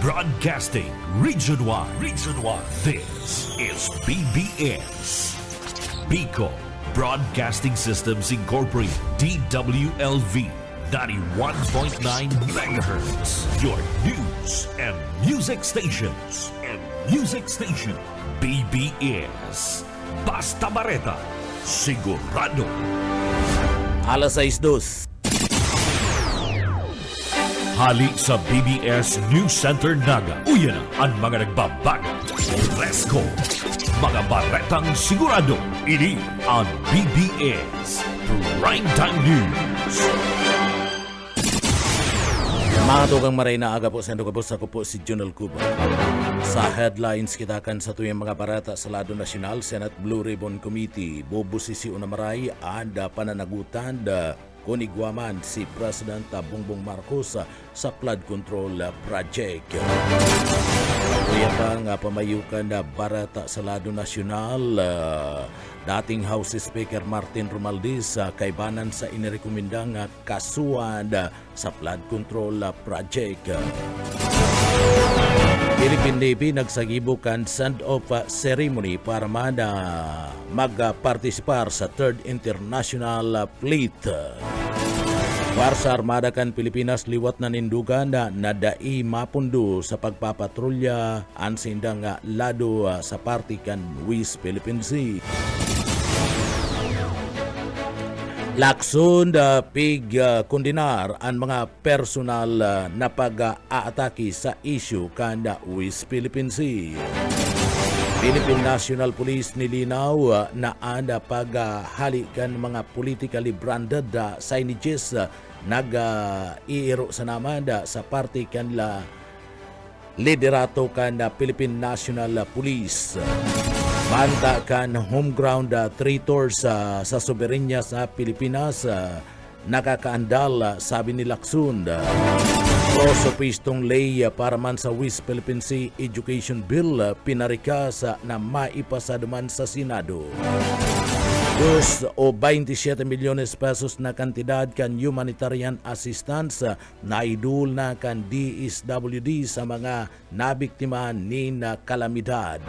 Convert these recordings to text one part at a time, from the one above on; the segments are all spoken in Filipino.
Broadcasting Region 1. Region 1. This is BBS. Bico Broadcasting Systems Incorporated. DWLV. 91.9 megahertz. Your news and music stations. BBS. Basta Bareta. Sigurado. Alas 6:02. Hali sa BBS News Center Naga. Uyan ang mga nagbabago. Fresco. Mga baretang sigurado. Ini ang BBS Primetime News. Mga tugang maray na aga po sa ako po si Junel Cuba. Sa headlines kita kan sa tuyang mga barata sa lado nasyonal, Senate Blue Ribbon Committee, bubusisi unamaray ada pananagutan da kunigwaman si President Bongbong Marcos sa flood control project. Kuya pa nga pamayukan na barata sa lado nasyonal, dating House Speaker Martin Romualdez kaibanan sa inirekomendang kasuhan sa flood control project. Philippine Navy nagsagibukan send-off ceremony para magpartisipar sa 3rd International Fleet. Para sa Armada kan Pilipinas, liwat na nindugan na nadai mapundo sa pagpapatrolya ang sindang lado sa party kan West Philippine Sea. Lakson pig kondinar ang mga personal na pag-aatake sa issue kanda West Philippine Sea. Philippine National Police nilinaw na anda paghalikan mga politically branded signages nag-iiro sa naman sa party kanla liderato kanda Philippine National Police. Banta kan home ground traitors sa soberenya sa Pilipinas nakakaandal, sabi ni Lacson. Prosopistong lay para man sa West Philippine Sea Education Bill pinarikas na maipasa man sa Senado. 2 o 27 milyones pesos na kantidad kan humanitarian assistance na idul na kan DSWD sa mga nabiktima ni na kalamidad.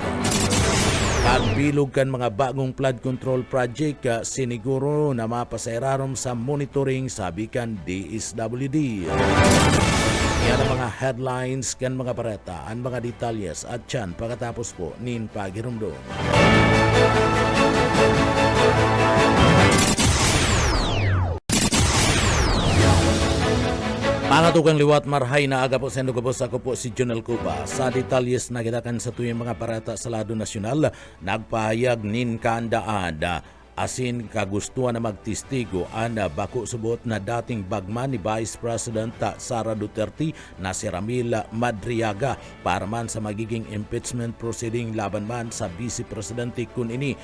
Pagbilog kan mga bagong flood control project, siniguro na mapasayrarom sa monitoring, sabi kan DSWD. Yan ang mga headlines kan mga bareta, ang mga detalyes at yan pagkatapos po nin pagirumdom. Mga tugang liwat marhay na aga po sa Ndugabos, ako po si Junel Cuba. Sa detalyes na kita kan sa tuyang mga parata sa lado nasyonal, nagpahayag nin kaandaan asin kagustuhan na magtistigo ang bako subot na dating bagman ni Vice President Sara Duterte na si Ramil Madriaga para man sa magiging impeachment proceeding laban man sa Vice Presidente kun ini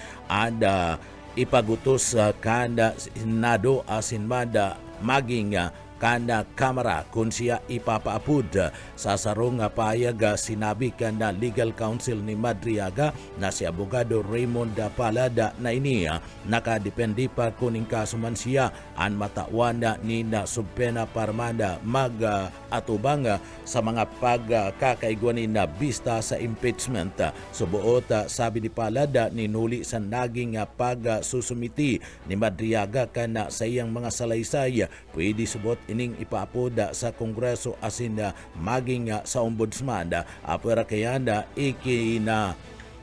ipagutos kanda Senado asin man maging kana kamera kung siya ipapaapud. Sa sarong payag sinabi kana legal counsel ni Madriaga na si abogado Raymond Palada na ini nakadepende pa kuning kaso man siya ang matawan ni na subpena parmanda mag-atubang sa mga pagkakaigwanin na bista sa impeachment. Subuot sabi ni Palada ninuli sa naging pagsusumiti ni Madriaga kana sa iyang mga salaysay pwede subot ining ipaapoda sa Kongreso asin maging sa Ombudsman apera kayanda ikina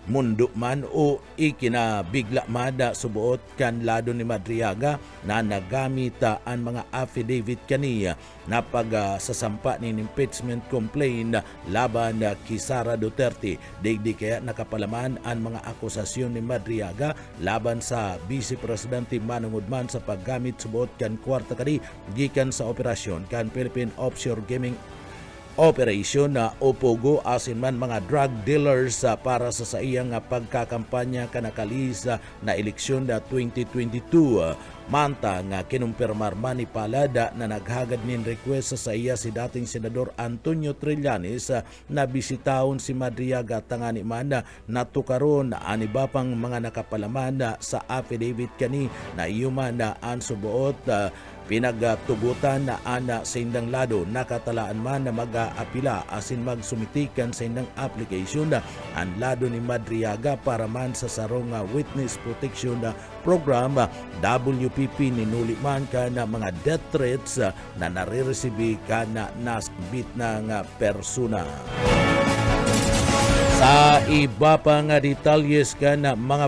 mundo man o ikinabigla mada subuot kan lado ni Madriaga na nagamit ang mga affidavit kaniya na pagsasampa ni impeachment complaint laban kay Sara Duterte. Digdi kaya nakapalaman ang mga akusasyon ni Madriaga laban sa Vice Presidente manungod man sa paggamit subuot kan kwarta kadi gikan sa operasyon kan Philippine Offshore Gaming Operation na Opogo asin man mga drug dealers para sa iyang pagkakampanya kanakalis na eleksyon na 2022. Manta nga kinumpirmar man ni Palada na naghagad nin request sa iya si dating Senador Antonio Trillanes na bisitahon si Madriaga tangani man natukaron ani ba pang mga nakapalaman sa affidavit kani na iyuman na ang subuot pinagtugutan na ana sa indang lado nakatalaan man na mag-aapila asin magsumitikan sa indang application ang lado ni Madriaga para man sa sarong Witness Protection Program WPP ninuli man ka na mga death threats na nare-receive ka na nasbit na nga persona. Sa iba pa nga detalyes ka na mga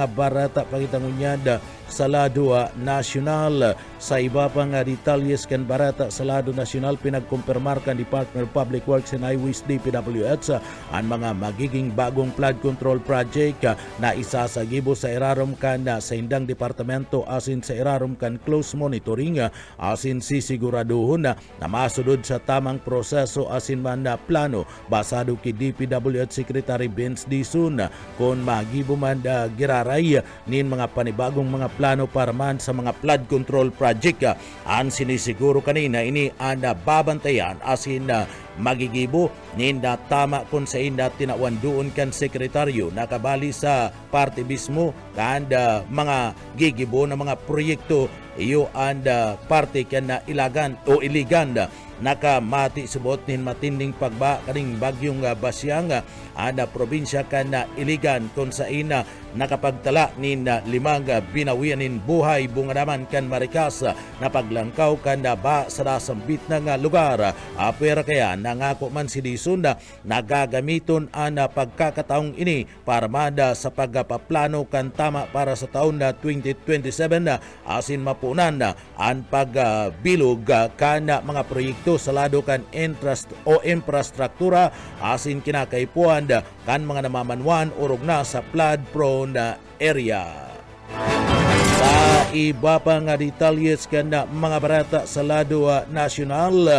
barata pakitangunyad sa lado nasyonal. Sa iba pa nga detalyes kan barata sa lado nasyonal, pinagkumpirmar kan Department of Public Works and Highways DPWH ang mga magiging bagong flood control project na isa sa gibo sa irarom kan sa indang departamento asin sa irarom kan close monitoring asin sisiguraduhon na masudod sa tamang proseso asin man na plano basado ki DPWH Secretary Vince Dizon kung magibo man giraray nin mga panibagong mga plano para man sa mga flood control project. Ang sinisiguro kanina ini ang babantayan asin magigibo ninda tama kung sa inda tinawan doon kan sekretaryo nakabali sa parte mismo kan mga gigibo na mga proyekto iyo ang parte kan na ilagan o iligan nakamati subot nin matinding pagba kaning bagyong Basyang ana probinsya kan na iligan kung sa ina nakapagtala nin limang binawianin buhay bungadaman kan Marikas na paglangkaw kan ba sa nasambit na nga lugar. Pero kaya nangako man si Dizon na nagagamiton ang pagkakataong ini para mada sa pagpaplano kan tama para sa taon na 2027 asin mapunan ang pagbilog kan mga proyekto sa lado kan infrastruktura asin kinakaipuan kan mga namamanwan urog na sa flood prone area. Sa iba pa nga detalyes kan mga barata sa lado nasyonal,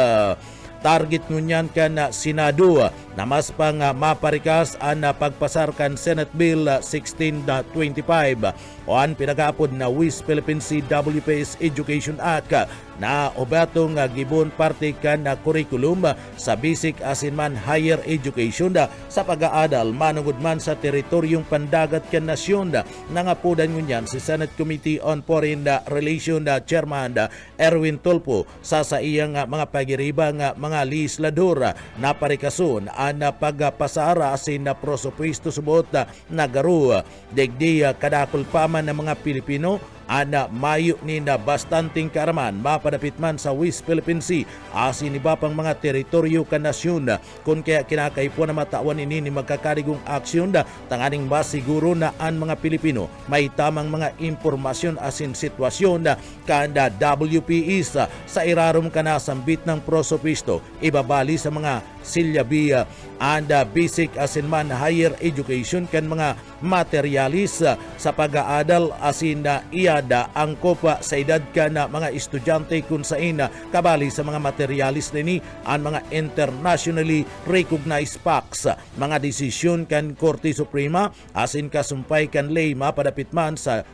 target ngunyan kan Senado na mas pang maparikas ang pagpasarkan Senate Bill 1625 o ang pinag-aapod na West Philippine Sea WPS Education Act na obatong gibon parte kan na curriculum sa basic asin man higher education sa pag-aadal manungod man sa teritoryong pandagat kan nasyon. Nangapudan ngunyan si Senate Committee on Foreign Relations Chairman Erwin Tulfo sa iyang mga pagiribang mga legislador na parikason ang pagpasara asin na prosopuesto subot na garu degdi kadakol paman ng mga Pilipino ana mayo ni na bastanting karaman mapadapit man sa West Philippine Sea asin iba pang mga teritoryo kan nasyon kung kaya kinakaipo na matawan ini ni magkakadigong aksyon tanganing ba siguro na ang mga Pilipino may tamang mga impormasyon asin sitwasyon kanda WPS sa irarom kanasambit ng prosopisto ibabali sa mga silyabiya and basic asin man higher education kan mga materialis sa pag-aadal asin iyada ang kopa sa edad ka na mga estudyante kung sa ina kabali sa mga materialis nini ang mga internationally recognized facts mga desisyon kan Korte Suprema asin kasumpay kan lay mapadapit man sa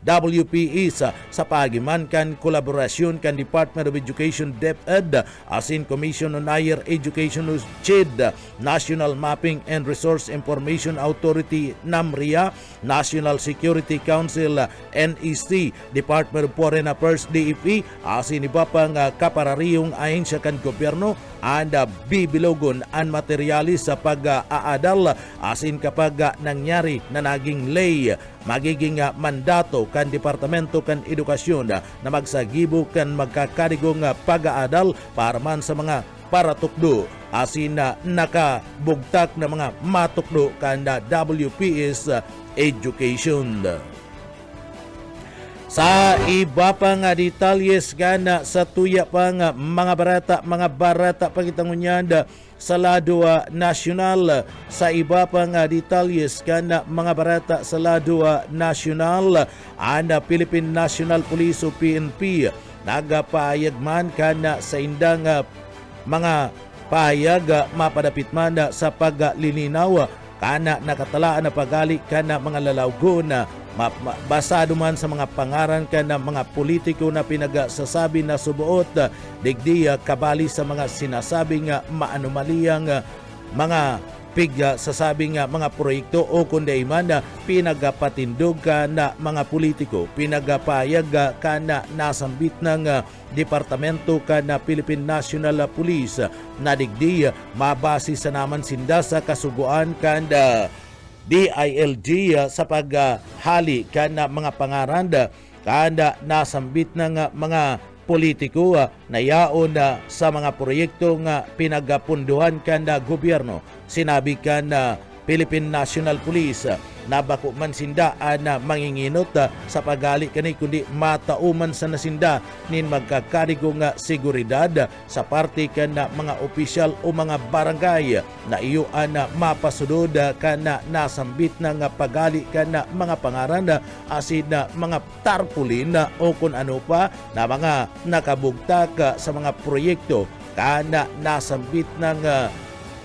WPS sa pagiman kan kolaborasyon kan Department of Education DepEd asin Commission on Higher Education CHED, National Mapping and Resource Information Authority NAMRIA, National Security Council NEC, Department of Foreign Affairs DFE asin iba pang kaparariyong ahensya kan gobyerno and bibilogon ang materialis sa pag-aadal asin kapag nangyari na naging lay magiging mandato kan Departamento kan Edukasyon na magsagibo kan magkakadigong pag-aadal para man sa mga paratukdo asin na nakabugtak na mga matukdo kan WPS Education. Sa iba pa nga detalyes kana sa tuya pa nga mga barata pagitangunyanda sa lado nasyonal. Sa iba pa nga detalyes kana mga barata sa lado nasyonal ang Philippine National Police o PNP nagapahayag man kana sa indang mga pahayag mapadapit man sa paglilinaw kana nakatalaan na pagali kana mga lalawgon na basado man sa mga pangaran ka ng mga politiko na pinagsasabi na subuot digdi kabali sa mga sinasabing maanumaliyang mga pigya sa sabing mga proyekto o kundi man pinagapatindog na mga politiko, pinagapayag na nasambit ng Departamento na Philippine National Police na digdi mabasi sa naman sinda sa kasuguan kanda DILG sa paghali kana mga pangaranda kanda nasambit ng mga politiko na yaon sa mga proyekto nga pinagapunduhan kanda gobyerno. Sinabi kan Philippine National Police na bako man sinda na manginginot sa pagali kani kundi matauman sa nasinda nin magkakarigo nga seguridad sa parte kan mga opisyal o mga barangay na iyo na mapasunod kana nasambit na nga pagali kana mga pangaran asin na mga tarpulin o kung ano pa na mga nakabugtak sa mga proyekto kana nasambit ng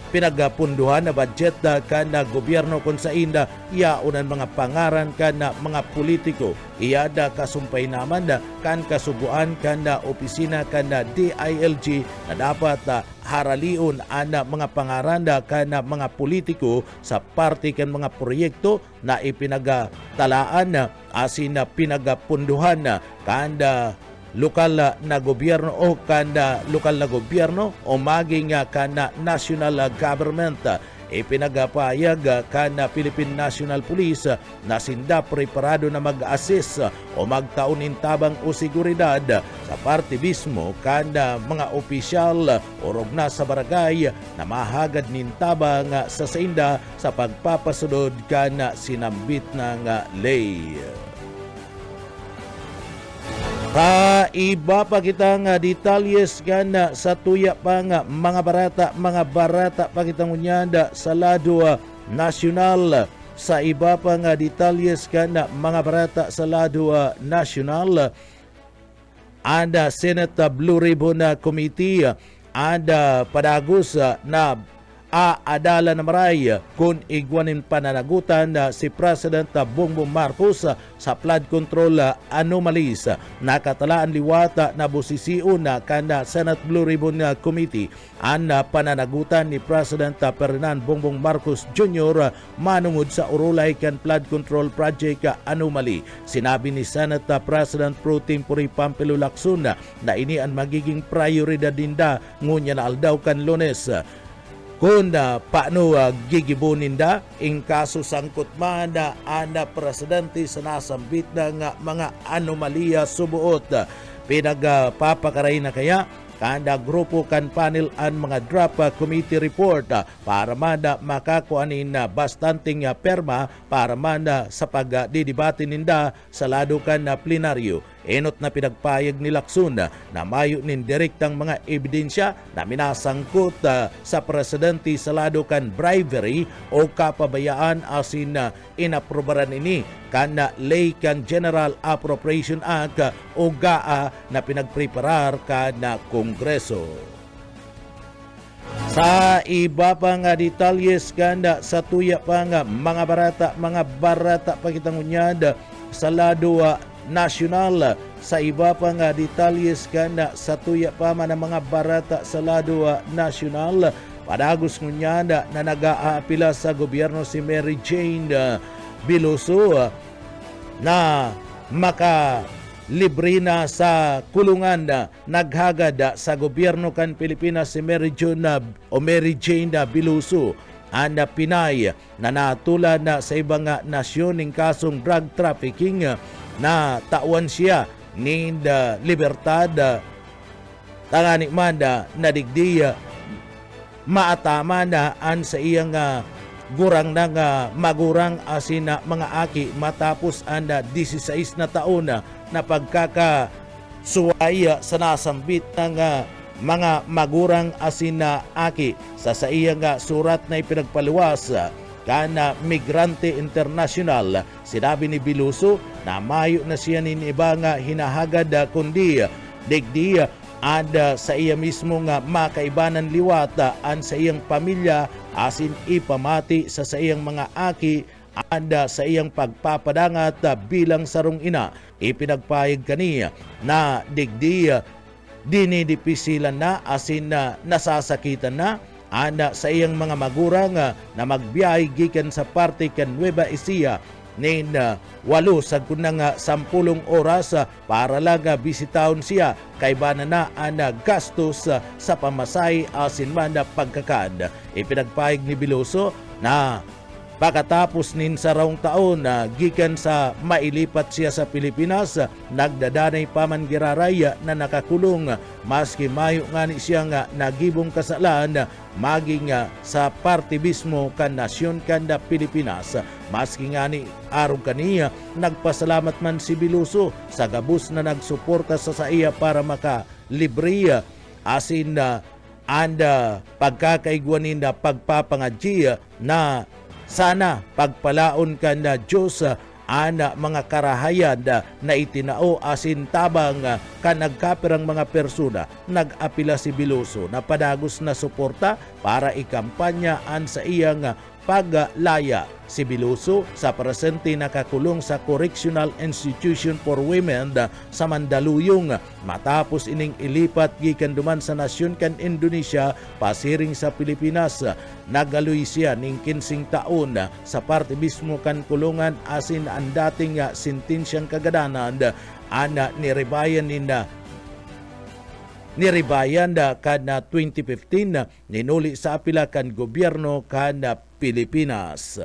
pinagapunduhan na budget kana gobyerno kung sa inda iaunan mga pangaran kana mga politiko iyada kasumpay naman kan kasuguan kana opisina kana DILG na dapat haraliun ana mga pangaran kana mga politiko sa parte kan mga proyekto na ipinagatalaan asin na pinagapunduhan kanda lokal na gobyerno o kanda lokal na gobyerno o maging kana national government ipinagapayag kana Philippine National Police na sinda preparado na mag-assist o magtaunin tabang o seguridad sa parte mismo kana mga opisyal o rogna sa barangay na mahagad nintabang sa sinda sa pagpapasunod kana sinambit ng ley. Kaiba pa kita nga detalyes kana sa tuya pa nga mga barata pa kita ngunyanda sa lado nasyonal. Sa iba pa nga detalyes kana mga barata sa lado nasyonal, ada Senate Blue Ribbon Committee ada padagos na adala na maray kung igwanin pananagutan si President Bongbong Marcos sa flood control anomalies. Nakatalaan liwata na busisiun na kanda Senate Blue Ribbon Committee ang pananagutan ni President Ferdinand Bongbong Marcos Jr. manungod sa urulay kan flood control project anomaly. Sinabi ni Senate President Pro Tempore Pampilo Lacson na ini ang magiging prioridad dinda ngunya na aldaw kan Lunes. Kung paano gigibunin da in kaso sangkot man ana presidente sa nasambit ng mga anomalya subuot. Pinagpapakaray na kaya kanda grupo kan panel ang mga draft committee report para man makakuanin na bastanting perma para man sa pagdidebate ninda sa lado kan plenaryo. Enot na pinagpayag ni Lacson na mayo nin direktang mga ebidensya na minasangkot sa presidente sa lado kan bribery o kapabayaan asin inaprobaran ini kan lay kan General Appropriation Act o GAA na pinagpreparar kan Kongreso. Sa iba pa nga detalyes kanda sa tuya pa nga mga barata pa kitang unyad sa lado nasyonal. Sa iba pa nga detalyes kanda sa tuya pa man mga barata sa lado nasyonal, padagos ngunyada na nag-aapila sa gobyerno si Mary Jane Biloso na libre na sa kulungan naghagad sa gobyerno kan Pilipinas si Mary Jane Biloso ang Pinay na natula na sa ibang nasyon ng kasong drug trafficking na tawan siya ni libertad tangani man na digdi maatama na an sa iyang gurang ng magurang asin mga aki matapos ang 16 na taon na pagkakasuway sa nasambit ng mga magurang asin aki sa iyang surat na ipinagpaluwas kana Migrante International. Sinabi ni Biloso na mayo na siya nin iba nga hinahagad kundi digdi ada sa iya mismo nga makaibanan liwata an sa iyang pamilya asin ipamati sa iyang mga aki ada sa iyang pagpapadangat bilang sarong ina. Ipinagpayag kaniya na digdi dinidipisilan na asin na nasasakitan na ana sa iyang mga magurang na magbiyahe gikan sa parte kan Nueva Ecija nin 8 sa kunang 10 oras para lang bisitahon siya kay bana na ang gastos sa pamasahe asin man na pagkakaan. Ipinagpahig ni Veloso na pagkatapos nin sa raong taon na gikan sa mailipat siya sa Pilipinas, nagdadanay pa man giraray na nakakulong maski mayo nga ni siya nga nagibong kasalan maging sa parte mismo kan nasyon kan da Pilipinas. Maski nga ni arog kaniya, nagpasalamat man si Veloso sa gabus na nagsuporta sa iya para makalibre asin anda pagkakaigwanin na pagpapangadji na sana pagpalaon ka na Diyos ana mga karahayan na itinao asin tabang ka nagkapirang mga persona. Nag-apila si Veloso na padagos na suporta para ikampanyaan sa iyang paglaya. Si Veloso sa presente nakakulong sa Correctional Institution for Women sa Mandaluyong matapos ining ilipat gikan duman sa nasyon kan Indonesia pasiring sa Pilipinas. Nagaluy siya ning 15 taon sa parte mismo kan kulungan asin ang dating sentensyang kagadanan ana nirebayan kada 2015 ninuli sa apila kan gobyerno kada Pilipinas.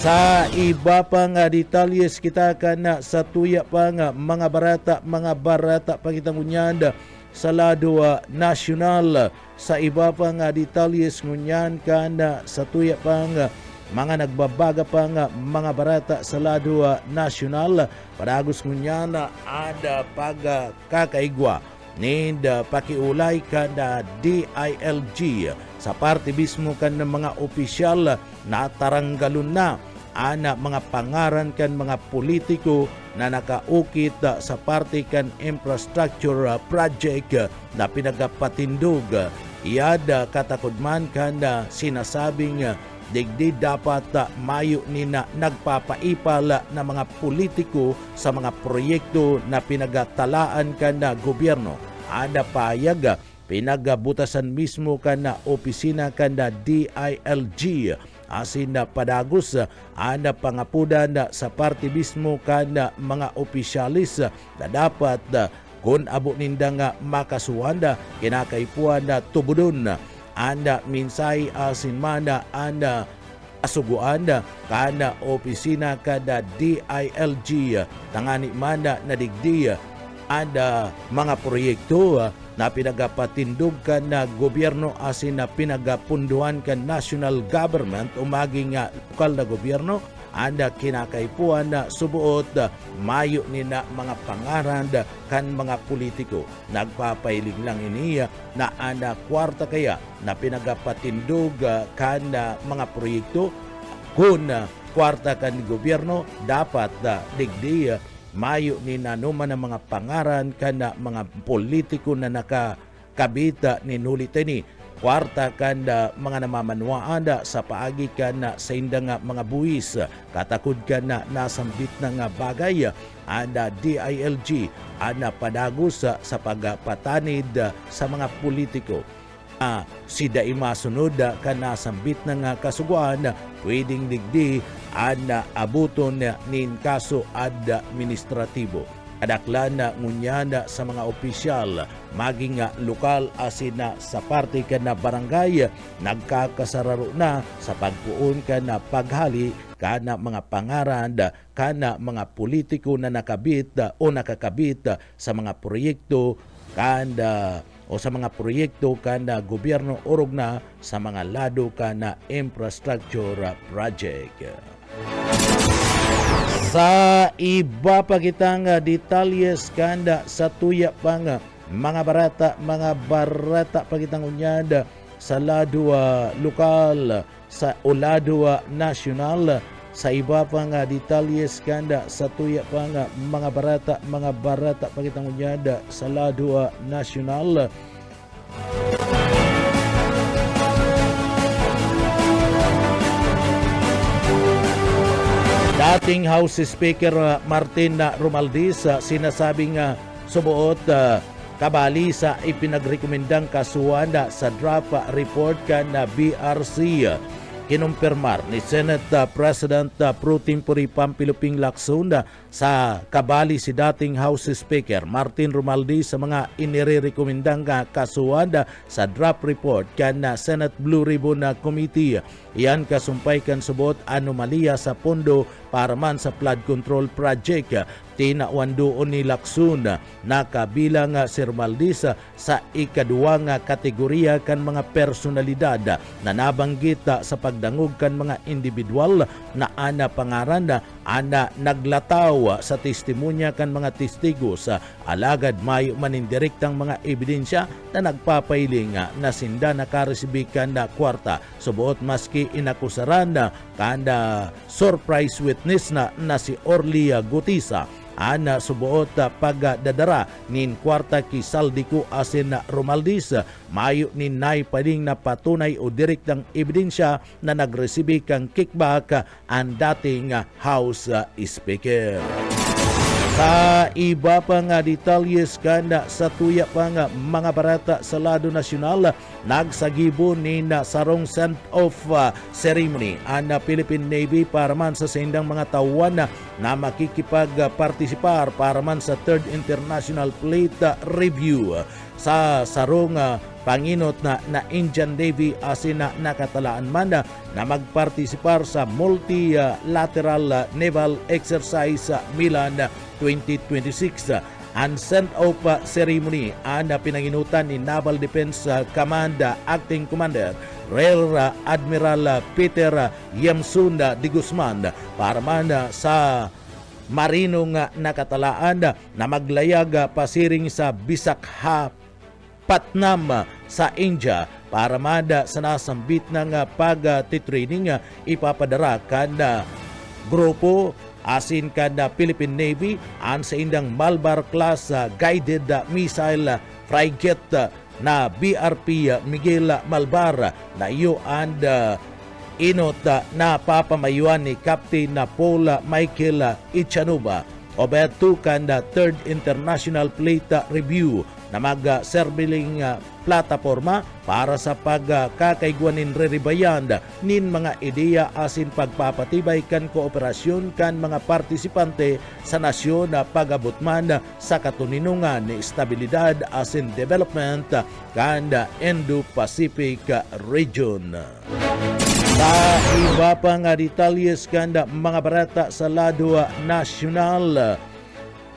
Sa iba pang detalyes kita kana sa tuya pang mga barata pakitang unyan sa lado nasyonal. Sa iba pang detalyes ngunyan kana sa tuya pang mga nagbabaga pang mga barata sa lado nasyonal. Padagos ngunyan ada pagkakaigwa ninda pakiulay kada DILG sa parte mismo kan ng mga opisyal na taranggalon na ana mga pangaran kan mga politiko na nakaukit sa parte kan infrastructure project na pinagapatindog. Iyada katakudman kan sinasabing digdi dapat mayo nina nagpapaipal na mga politiko sa mga proyekto na pinagatalaan kan na gobyerno. Ada payag pinagabutasan mismo kan na opisina kan na DILG asin na padagos ana pangapudan sa parte mismo kan na mga opisyalis na dapat kung abo ninda nga makasuhanda kinakaipuan na tubudon anda minsay asin mana anda asuguan kana opisina kada DILG tangani mana nadigdi anda mga proyekto na pinagapatindog kan na gobyerno asin na pinagapunduhan kan national government o maging lokal na gobyerno anda kinakaipuan na subuot mayo ni na mga pangaran kan mga politiko. Nagpapailing lang iniya na anda kwarta kaya na pinagapatindog kan mga proyekto kung kwarta kan gobyerno dapat digdi mayo ni nanuman ang mga pangaran kana mga politiko na nakakabita ni nuliteni kwarta kanda mga namamanwaan sa paagi kana sa indang mga buwis katakod kana nasambit na nga bagay anda DILG ana padagos sa pagpatanid sa mga politiko. Si daima sunod kana sambit na nga kasuguan pwedeng digdi ana abuton nin kaso administratibo. Adaklan na ngunyana sa mga opisyal maging lokal asin na sa parte ka na barangay nagkakasararo na sa pagpuon ka na paghali kana mga pangaran kana mga politiko na nakabit o nakakabit sa mga proyekto kanda o sa mga proyekto kana gobyerno orog na sa mga lado kana infrastructure project. Sa iba pa kitang detalyes kanda sa tuya pang mga barata pa kitang unyad sa lado lokal sa lado nasyonal. Sa iba pang detalyes kanda sa tuya pang mga barata pa kitang unyad sa lado nasyonal. Dating House Speaker Martin Romualdez sinasabing subuot kabali sa ipinagrekomendang kasuhan sa draft report na BRC. Kinumpirmar ni Senate President Pro Tempore Pampiluping Lacson sa kabali si dating House Speaker Martin Romualdez sa mga inirekomendang kasuhan sa draft report na Senate Blue Ribbon Committee. Iyan kasumpay kan subot anomalya sa pondo para man sa flood control project. Tinawandoon ni Lacson na kabilang si Romualdez sa ikaduwang kategorya kan mga personalidad na nabanggit sa pagdangog kan mga individual na ana pangaran ana naglataw sa testimonya kan mga testigos alagad may manindirektang mga ebidensya na nagpapailing na sinda nakaresibikan na kwarta subuot maski inakusaran kanda surprise witness na si Orly Gutisa ana subuot pagdadara nin kwarta ki Saldico asin Romualdez mayo nin nay pading na patunay o direktang ebidensya na nagresibi kang kickback ang dating House Speaker. Sa iba pa nga detalyes kanda sa tuya pa nga mga barata sa lado nasyonal, nagsagibo ni sarong send-off ceremony ang Philippine Navy para man sa sindang mga tauhan na makikipag-partisipar para man sa 3rd International Fleet Review. Sa sarong panginot na Indian Navy asin nakatalaan man na magpartisipar sa multilateral naval exercise Milan 2026. Ang send-off ceremony ang pinanginutan ni Naval Defense Command Acting Commander Rear Admiral Peter Yamsun de Guzman para man sa marinong nakatalaan na maglayag pasiring sa Visakhapatnam sa India para mada sa nasambit ng pag-titraining ipapadara kada grupo asin kada Philippine Navy ang sa indang Malabar class guided missile frigate na BRP Miguel Malbar na iyo and inot na papamayuan ni Captain Paul Michael Ichanuba obertukan na 3rd International Fleet Review na mag-serbiling plataforma para sa pagkakaiguanin reribayan nin mga ideya asin pagpapatibay kan kooperasyon kan mga partisipante sa nasyon na pagabutman sa katuninungan ni estabilidad asin development kan Indo-Pacific region. Sa iba pa nga detalyes kanda mga barata sa lado nasyonal,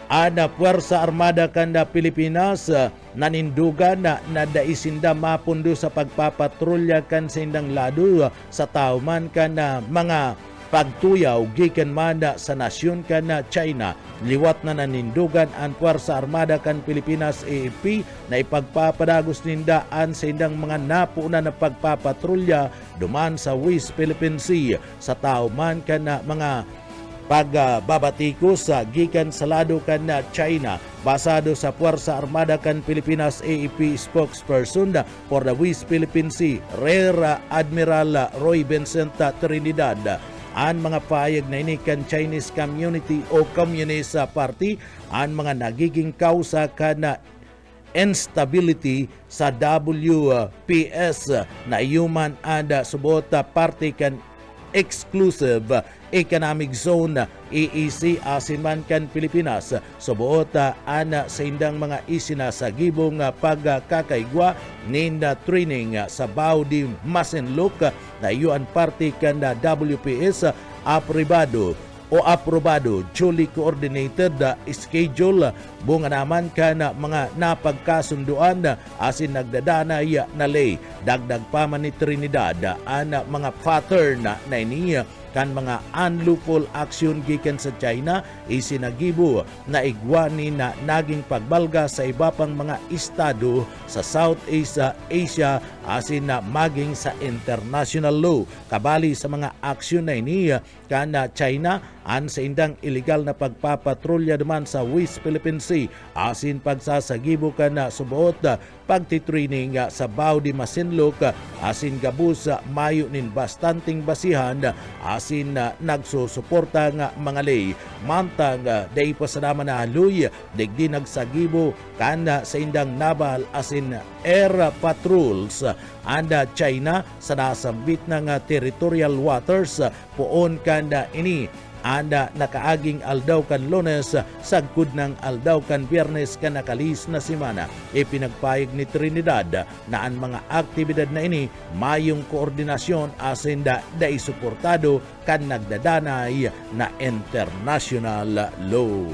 ana Puwersa Armada kanda Pilipinas nanindugan na daisinda mapundo sa pagpapatrolya kan sa indang lado sa tauman kan mga pagtuyaw gikan man sa nasyon kan China. Liwat na nanindugan ang Puwersa Armada kan Pilipinas AFP na ipagpapadagos nindaan sa indang mga napuna na pagpapatrolya duman sa West Philippine Sea sa tauman kan mga pagbabatikos gikan sa lado kan China basado sa Puwersa Armada kan Pilipinas AFP spokesperson for the West Philippine Sea Rear Admiral Roy Vincent Trinidad. Ang mga payag na ini kan Chinese Community o Communist Party ang mga nagiging kausa kan instability sa WPS na human and subota party kan Exclusive Economic Zone EEC asin man kan Pilipinas subuot ana sa indang mga isinasagibong pagkakaigwa ninda training sa Baudi Masinloc na UN party kan WPS aprobado duly coordinated schedule bunga naman kan mga napagkasunduan asin nagdadanay na lay dagdag pa man ni Trinidad ana mga pattern na iniya kan mga unlawful action gikan sa China isinagibo na igwani na naging pagbalga sa iba pang mga estado sa Southeast Asia asin na maging sa international law. Kabali sa mga aksyon na ini kana China an sa indang illegal na pagpapatrolya naman sa West Philippine Sea asin pagsasagibo na subuot pagtitraining sa Bao de Masinloc asin gabus sa mayo nin bastanting basihan asin nagsusuporta nga mga lay mantang day pasanaman na haluy digdi nagsagibo kana sa indang naval asin air patrols anda China sa nasambit ng territorial waters poon kanda ini anda nakaaging aldaw kan Lunes sagkod ng aldaw kan Biyernes kan nakalis na semana. Ipinagpayag ni Trinidad na ang mga aktibidad na ini mayong koordinasyon asin da isuportado kan nagdadanay na international law.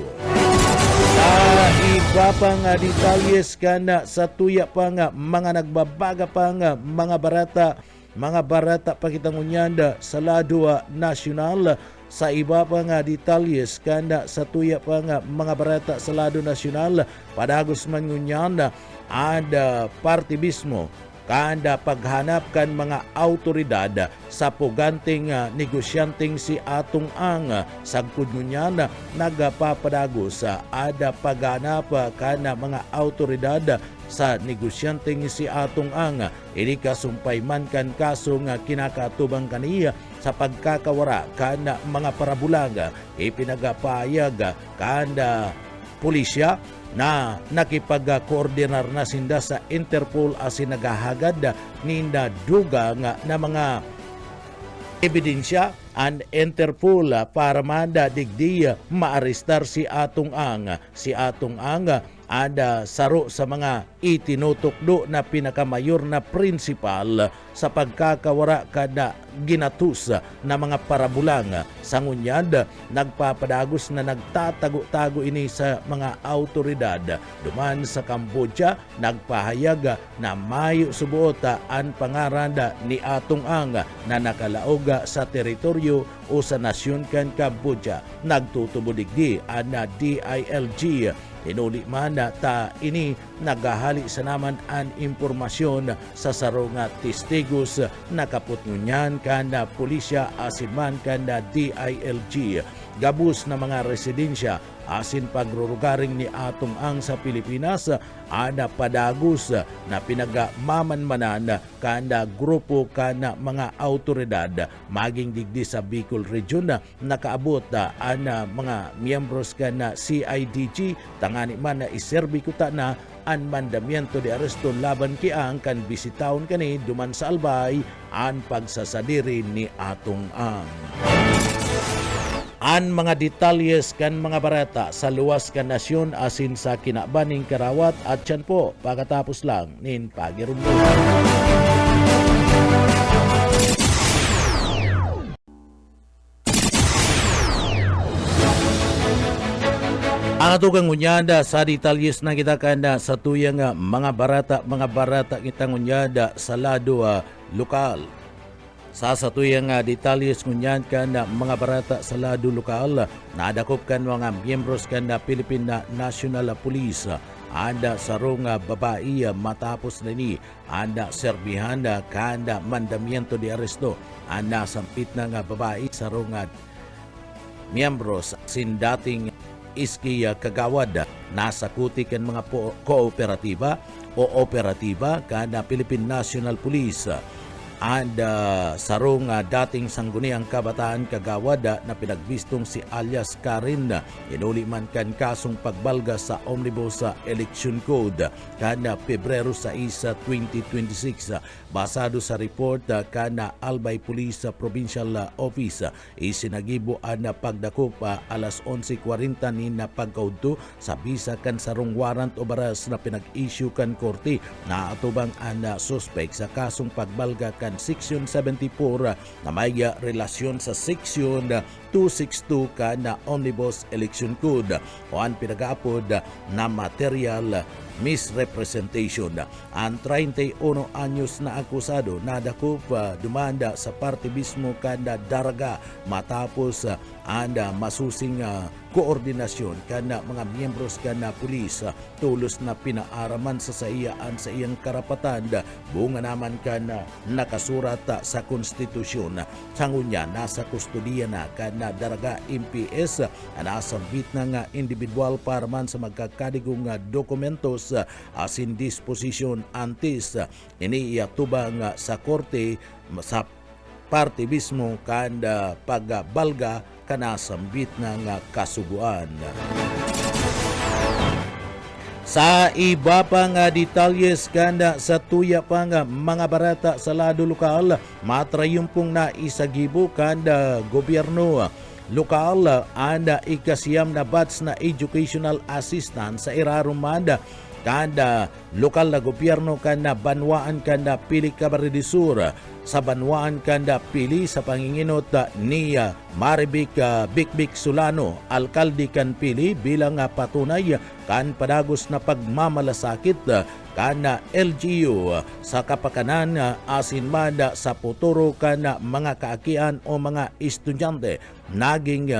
Sa iba pang detalyes kan sa tuya pang mga nagbabaga pang mga barata pakitangunyanda sa lado nasyonal. Sa iba pa nga detalyes kanda sa tuya pa nga mga barata sa lado nasyonal padagos man ngunyan ada partibismo kanda paghanap kan mga autoridad sa puganting negosyanteng si Atong Ang sagkod ngunyan nagapapadagos ada paghanap kan mga autoridad sa negosyanteng si Atong Ang ini kasumpay man kan kaso nga kinakatubang kaniya sa pagkakawara kana mga parabulang ipinagapayag kana pulisya na nakipag-koordinar na sinda sa Interpol asin nagahagad ninda duga nga na mga ebidensya ang Interpol para manda digdi maarestar si Atong Ang. Si Atong Ang ada saro sa mga itinutukdo na pinakamayor na principal sa pagkakawara kada ginatus na mga parabulang. Sa ngunyad, nagpapadagos na nagtatago-tago ini sa mga autoridad. Duman sa Cambodia, nagpahayag na mayo subuota ang pangaranda ni Atong Ang na nakalaog sa teritoryo o sa nasyon kan Cambodia. Nagtutubudigdi ang DILG. Inuli man ta ini nagahali sa naman ang impormasyon sa sarong testigos nakaputngunyan kanda pulisya asin man kanda DILG. Gabus na mga residensya asin pagrurugaring ni Atong Ang sa Pilipinas ada padagos na pinagmamanmanan kanda grupo kana mga autoridad maging digdi sa Bicol Region nakaabot ang mga miyembros kana CIDG tangani man na iserbi kuta na ang mandamiento de aresto laban kiang kan bisitawon kani duman sa Albay ang pagsasadiri ni Atong Ang. An mga detalyes kan mga barata sa luwas kan nasyon asin sa kinabaning Karawat at tiyan po pagkatapos lang nin pagirumbo. Ang atugang ngunyada sa detalyes na kita kanda sa tuyang mga barata kita ngunyada sa lado lokal. Sa tuyang detalyes ngunyan kan mga barata sa lado lokal nadakop kan mga miyembros kan Philippine National Police anda sarong babae matapos na ni anda serbihan kanda mandamiento de aresto anda sampit na nga babae sarong miyembros sin dating iski kagawad nasakuti kan mga kooperatiba o operatiba kanda Philippine National Police and sarong dating sangguniang kabataan kagawad na pinagbistong si alias Karin inuli man kan kasong pagbalga sa Omnibus Election Code kana Pebrero 6, 2026 basado sa report kana Albay Police Provincial Office isinagibo ang pagdakop alas 11:40 ni na pagkaudto sa bisa kan sarong warrant o baras na pinag-issue kan korte na atubang ang suspect sa kasong pagbalga kan Section 74 na may relasyon sa Section 262 ka na Omnibus Election Code o ang pinag-aapod na material misrepresentation. Ang 31 anyos na akusado nadakop dumanda sa partibismo kada daraga matapos anda masusing koordinasyon kana mga miyembros kana pulis tulos na pinaaraman sa saiyaan sa iyang karapatan bunga naman kana nakasurat sa konstitusyon. Sangunya nasa kustodiya na kana daraga MPS nasambit na nga individual para man sa magkakadigong dokumentos asin disposisyon antes ini iatubang sa korte sa parte mismo kanda pagbalga kana sambit na nga kasuguan. Sa iba pa nga detalyes kanda sa tuya pa nga mga barata sa lado lokal, matrayumpong na isagibo kanda gobyerno lokal anda ikasiyam na batch na educational assistant sa irarumanda kanda lokal na gobyerno kanda banwaan kanda pili Camarines Sur sa banwaan kanda pili sa panginginot ni Marivic Bikbik Solano alkalde kan pili bilang patunay kan padagos na pagmamalasakit kana LGU sa kapakanan asin manda sa puturo kana mga kaakian o mga estudyante naging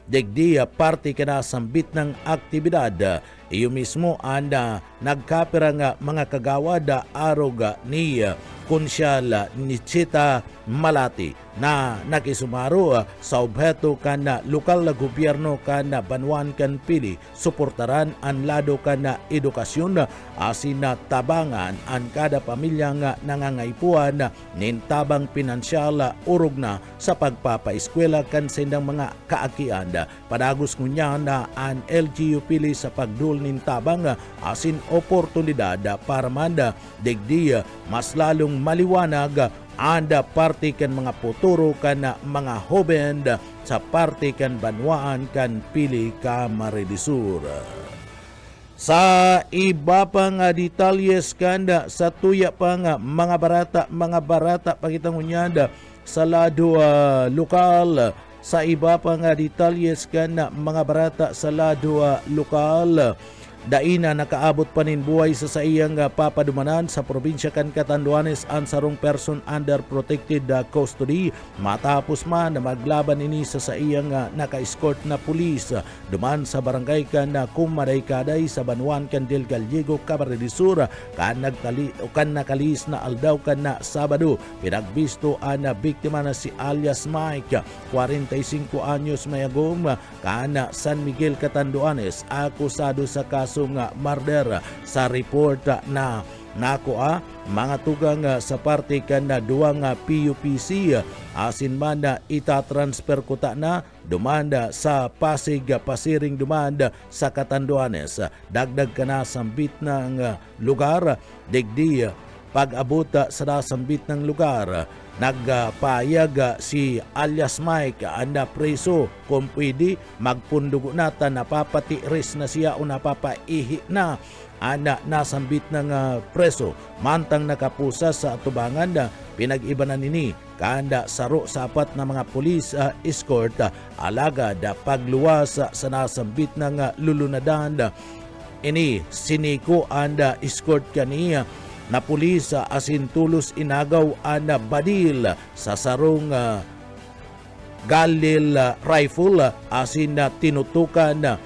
degdi parte kana sambit ng aktibidad. Iyo mismo anda nagkapira nga mga kagawad arog ni Konsyal Nichita Malati na nakisumaro sa obheto kana lokal na gobyerno kana banwan kan pili suportaran ang lado kana edukasyon asin na tabangan ang kada pamilya nga nangangaipuan nintabang pinansyal urog na sa pagpapaeskwela kan sendang mga kaakian. Padagos ngunya na ang LGU pili sa pagdul nintabang asin oportunidad para manda degdi mas lalong maliwanag anda parte kan mga puturo kan mga hoben sa parte kan banwaan kan pili Camarines Sur. Sa iba pa nga detalyes kanda sa tuya pa nga mga barata pakitang unyanda sa lado lokal. Sa iba pa nga detalyes kanda mga barata sa lado lokal. Daina nakaabot pa nin buhay sa iyang papadumanan sa probinsya kan Catanduanes ang sarong person under protected custody matapos man na maglaban ini sa iyang naka-escort na pulis duman sa barangay kan Kumaday-Kaday sa Banuan kan Del Gallego, Camarines Sur kan nakalis na aldaw kan na Sabado. Pinagbisto ang biktima na si alias Mike 45 anyos mayagom kan San Miguel, Catanduanes akusado sa kaso nga murder sa report na nakuha mga tugang sa parte kan na duwang PUPC asin man na itatransfer kuta na dumanda sa Pasig pasiring dumanda sa Catanduanes dagdag ka na sambit ng lugar digdi pag-abot sa nasambit ng lugar. Nagpayag si alias Mike anda preso kung pwede magpundugo nata napapatiris na siya o napapaihi na anda nasambit ng preso mantang nakapusa sa atubangan na pinag-ibanan nini kanda saro sa apat na mga pulis escort alagad pagluwas sa nasambit ng lulunadan ini siniko anda escort kaniya na pulis asin tulos inagaw ana badil sa sarong Galil rifle asin na tinutukan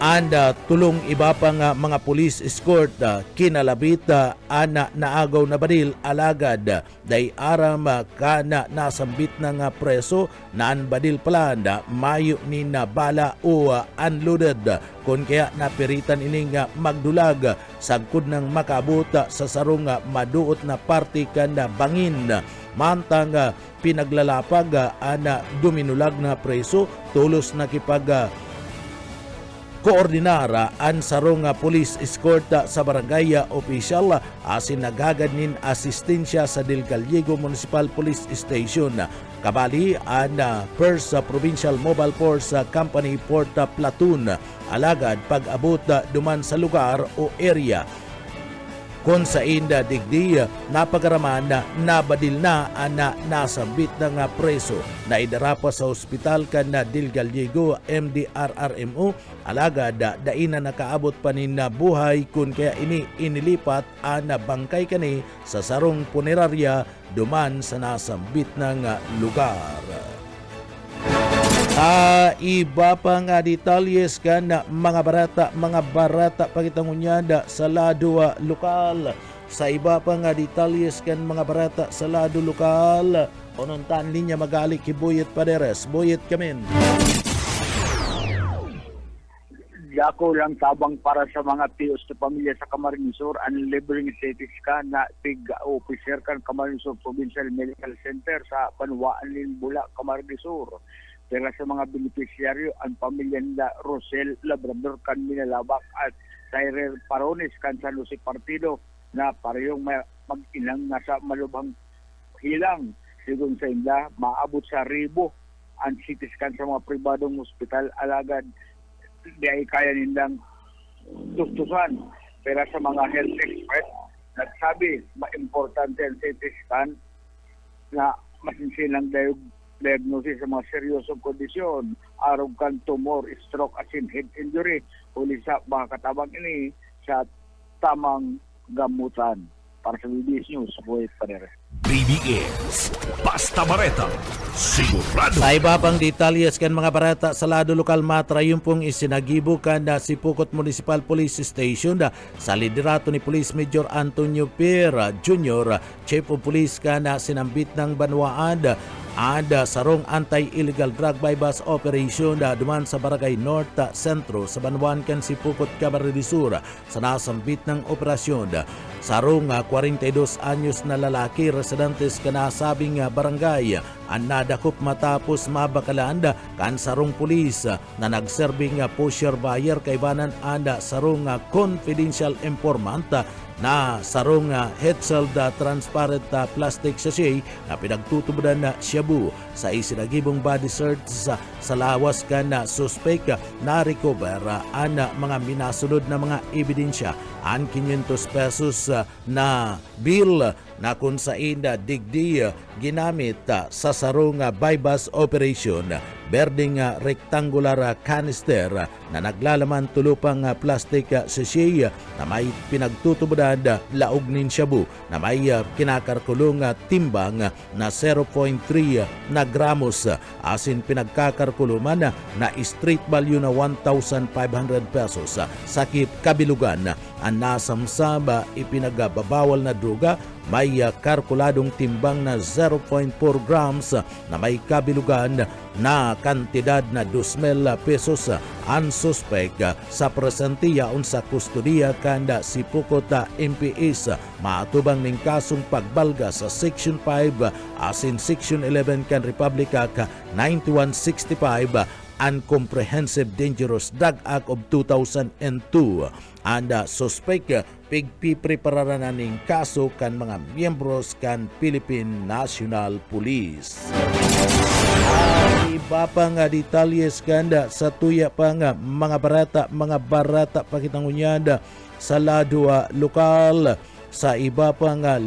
anda tulong iba pang mga police escort kinalabit ana naagaw na badil alagad day aram kana nasambit ng preso na an badil palanda mayo ni na bala o unloaded kun kaya napiritan ining magdulag sagkod ng makabot sa sarong maduot na parte kanda bangin mantang pinaglalapag ana duminulag na preso tulos nakipag koordinara ang sarong police escort sa barangay official asin nagagad nin asistensya sa Del Gallego Municipal Police Station. Kabali ang First Provincial Mobile Force Company Porta Platoon alagad pag-abot duman sa lugar o area kung sa inda digdi napagaraman na nabadil na ana nasambit ng preso na idarapa sa ospital kan na Del Gallego MDRRMO alagad daina nakaabot pa nin na buhay kun kaya ini inilipat ana bangkay kani sa sarong punerarya duman sa nasambit ng lugar. Iba pa nga detalyes kan mga barata pagitangunyada sa lado lokal. Sa iba pa nga detalyes kan mga barata sa lado lokal. Onontan linya magali kibuyet paderes. Buyet kamin. Dako lang tabang para sa mga tiyos na pamilya sa Camarines Sur, unlivering status ka na tig-officer kan Camarines Sur Provincial Medical Center sa Banwaan Bula, Camarines Sur. Pero sa mga beneficiaryo, ang pamilya nila Rosel Labrador kan Minalabak at Cyril Parones kan San Jose Partido na parehong mag-inang nasa malubhang hilang. Sigun sa inla, maabot sa 1,000 ang CT scan sa mga pribadong hospital alagad di ay kaya nilang tustusan. Pero sa mga health expert, nagsabi, ma-importante ang CT scan na masinsilang diagnosis sa mga seryosong kondisyon, araw kan tumor, stroke, asin head injury, uli sa mga katabang ini sa tamang gamutan. Para sa BBS News, Boy Padere. BBS, basta bareta, sigurado. Sa iba pang detalyes kan mga barata sa lado lokal matra yung pong isinagibo kan na si Pukot Municipal Police Station sa liderato ni Police Major Antonio Pera Jr. Chief of Police kan na sinambit ng Banwaan sarong anti-illegal drug bypass operation duman sa Barangay North Centro sa Banwaan kan si Pukot Camarines Sur sa nasambit ng operasyon. Sarong 42 anyos na lalaki residentes kanasabing barangay ang nadakop matapos mabakalaan kan sarong pulis na nagserbing pusher buyer kay banan anda sarong confidential informant na sarong Hetzel transparent plastic sachet na pinagtutubudan na Shabu sa isinagibong body search sa lawas kan na suspect na recover ang mga minasunod na mga ebidensya ang 500 pesos na bill na kung saan digdi ginamit sa sarong bypass operation. Berding rectangular canister na naglalaman tulupang plastic sachet na may pinagtutubudan laog nin Shabu na may kinakarkulong timbang na 0.3 na gramos asin pinagkakarkuluman na street value na 1,500 pesos. Sakip kabilugan ang nasamsama ipinagbabawal na droga may karkuladong timbang na 0.4 grams na may kabilugan na kantidad na 2,000 pesos ang suspect sa presentiya unsa kustodiya kanda si Pukot MPS maatubang ning kasong pagbalga sa Section 5 asin Section 11 kan Republic Act 9165 and Comprehensive Dangerous Drug Act of 2002. And suspect pigpiprepararan na ning kaso kan mga miyembros kan Philippine National Police. Iba pa nga detalyes kanda sa tuya pa nga mga barata pakitangunyada sa lado lokal. Sa iba pa nga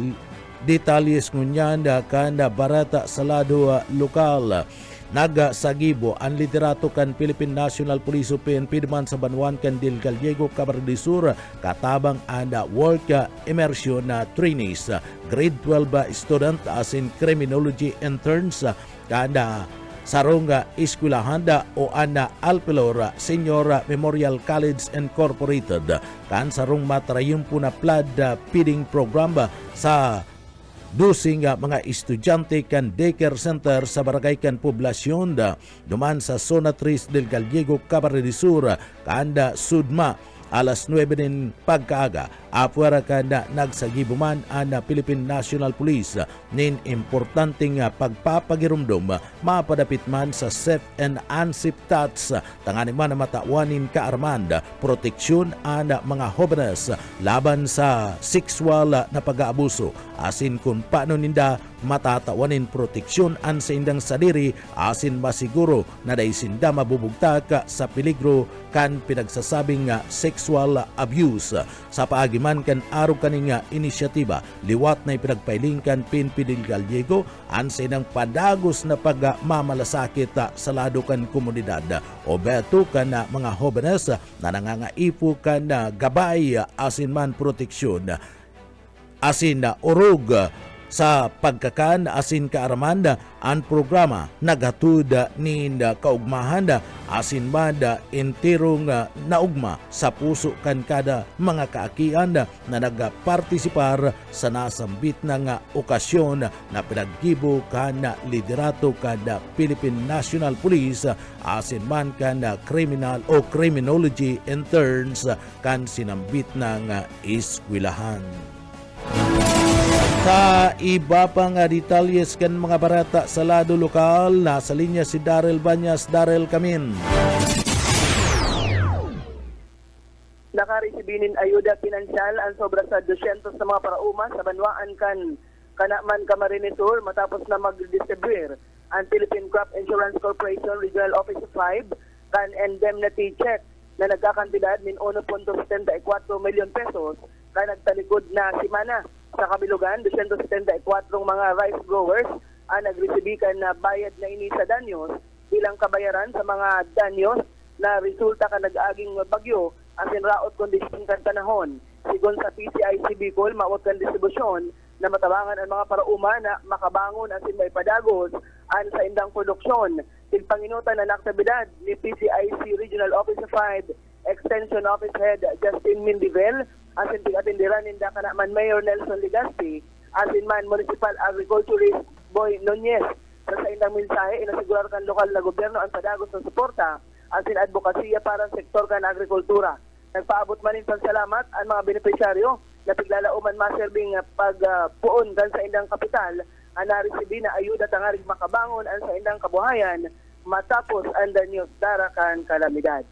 detalyes ngunyanda kanda barata sa lado lokal. Nagasagibo ang liderato kan Philippine National Police o PNP naman sa Banwaan kan Del Gallego, Camarines Sur katabang anda work immersion na trainees grade 12 student as in criminology interns kada sarong eskwelahan o ana Alpilor Senior Memorial College Incorporated kan sarong matrayong puna flood feeding program sa dusing mga estudyante kan daycare center sa barangay kan poblasyon duman sa Zona 3 del Gallego, Camarines Sur kanda Sudma alas 9 din pagkaaga apuera kanda nagsagibuman ang Philippine National Police nin importanteng pagpapagirumdom mapadapit man sa safe and unsafe tats tangani man matawanin kaarman proteksyon ang mga jóvenes laban sa sexual na pag-aabuso asin kung paano ninda matatawanin proteksyon an sa indang sadiri asin masiguro na daisinda mabubugtak sa peligro kan pinagsasabing sexual abuse sa paagiman kan araw kaning inisyatiba liwat na ipinagpailing kan PNP del Gallego an sa inang padagos na pagmamalasakit sa lado kan komunidad o beto kan mga jóvenes na nangangaipo kan gabay asin man proteksyon asin urog sa pagkakan asin kaaramanda ang programa nagatuda ni kaugmahan asin banda enterong naugma sa puso kan kada mga kaakian na nagapartisipar sa nasambit na nga okasyon na pinaggibo kan liderato kada Philippine National Police asin man kan criminal o criminology interns kan sinambit na nga eskwelahan. Sa iba pang detalyes kan mga barata sa lado lokal, nasa linya si Daryl Banyas. Daryl, kamin. Nakaresibinin ayuda pinansyal ang sobra sa 200 sa mga parauma sa banwaan kan Kanaman Camarines Sur matapos na mag-distribuir ang Philippine Crop Insurance Corporation Regional Office 5 kan indemnity check na nagkakantidad min 1.74 milyon pesos kan nagtalikod na simana. Sa kabilugan, 274 mga rice growers ang nagresibikan na bayad na ini sa danyos bilang kabayaran sa mga danyos na resulta ka nag-aging bagyo ang sinraot kondisyon kan panahon. Sigon sa PCIC Bicol, maot kan distribusyon na matabangan ang mga parauma na makabangon asin may padagos an sa indang produksyon. Tigpanginutan na aktibidad ni PCIC Regional Office 5 Extension Office Head Justin Mindivel, asin tig-atindiran ninda Kanaman Mayor Nelson Ligaspi, asin man Municipal Agriculturist Boy Nunez. Sa indang mensahe, inasigurar kan lokal na gobyerno ang padagos ng suporta, asin advokasya para sa sektor kan agrikultura. Nagpaabot man ng salamat ang mga benepisyaryo na piglalauman maserbing pagpuon kan sa indang kapital ang naresibi na ayuda tangarig makabangon ang sa indang kabuhayan matapos ang danyos darakan kalamidad.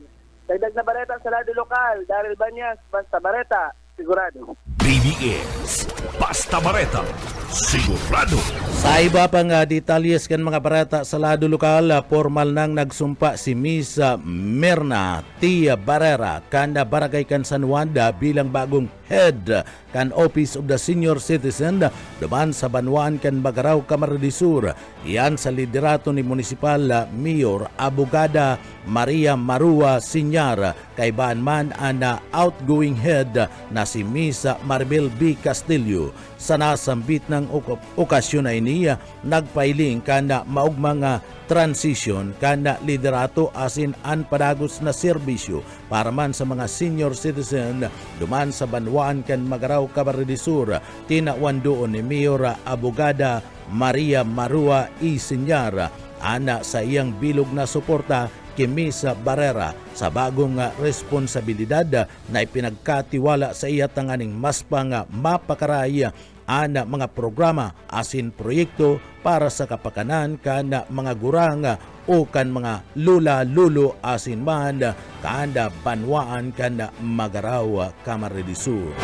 Dagdag na bareta sa lado lokal, Daryl Banyas, Basta Bareta, sigurado. BBS Basta Bareta, sigurado. Sa iba pang detalyes kan mga barata sa lado lokal, formal nang nagsumpa si Miss Mirna Tia Barrera kan Barangay kan San Juanda bilang bagong head kan Office of the Senior Citizen duman sa Banwaan kan Bagaraw, Camarines Sur. Iyan sa liderato ni Municipal Mayor Abogada Maria Marua Sinyar kay man ang outgoing head na si Miss Maribel B. Castillo. Sa nasambit ng okasyon na iniya, nagpailing kana maugmang transition kana liderato asin an padagos na serbisyo para man sa mga senior citizen duman sa Banwaan kan Magaraw, Camarines Sur. Tinawan doon ni Mayor Abogada Maria Marua E. Sinyar ana sa iyang bilog na suporta kay Miss Barrera sa bagong responsibilidad na ipinagkatiwala sa iya tanganing mas pang mapakaraya ana mga programa asin proyekto para sa kapakanan kan mga gurang o kan mga lula-lulo asin man kanda Banwaan kan Magaraw, Camarines Sur.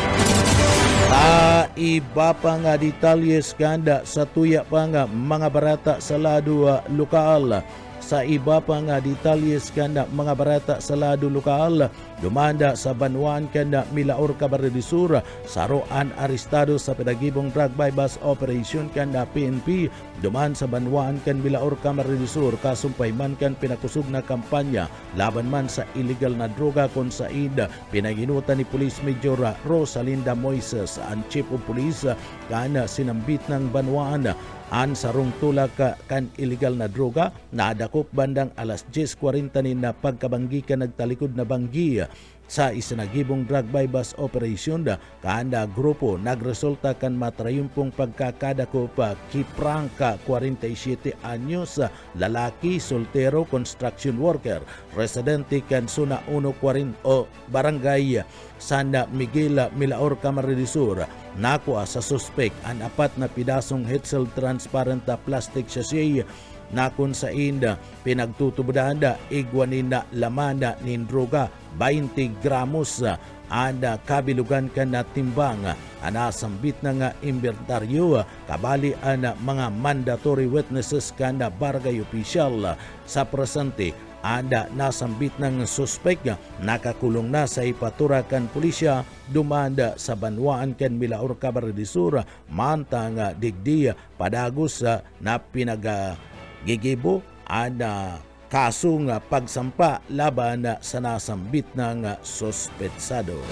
Sa iba pang detalyes kanda sa tuya pang mga barata sa lado lokal. Sa iba pang detalyes kanda mga barata sa lado lokal, dumanda sa Banwaan kanda Milaor, Camarines Sur, saroan arestado sa pinagibong drug bypass operation kanda PNP, duman sa Banwaan kan Milaor, Camarines Sur, kasumpay man kan pinakusog na kampanya laban man sa illegal na droga kung said pinaginutan ni Police Major Rosalinda Moises ang Chief of Police kan sinambit ng Banwaan an sarong tulak kan illegal na droga na adakop bandang alas 10:40 na pagkabanggi ka nagtalikod na banggi sa isinagibong drug bypass operation kaanda grupo nagresulta kan matrayumpong pagkakadakop Kiprangka 47 anyos lalaki soltero construction worker residente kan Suna 140 o Barangay San Miguel, Milaor, Camarines Sur. Nakuha sa suspect ang 4 na pidasong Hetzel transparent plastic sachet na kung sa inda pinagtutubudahan igwanin na laman nin droga 20 gramos anda kabilugan ka na timbang anasambit na nga inventaryo kabali ang mga mandatory witnesses ka na barangay official sa presente anda nasambit ng suspect nakakulong na sa ipaturakan pulisya dumanda sa Banwaan kan Milaor, Camarines Sur mantang digdi padagos na pinagagigibo ana kasong pagsampa laban sa nasambit ng suspetsado.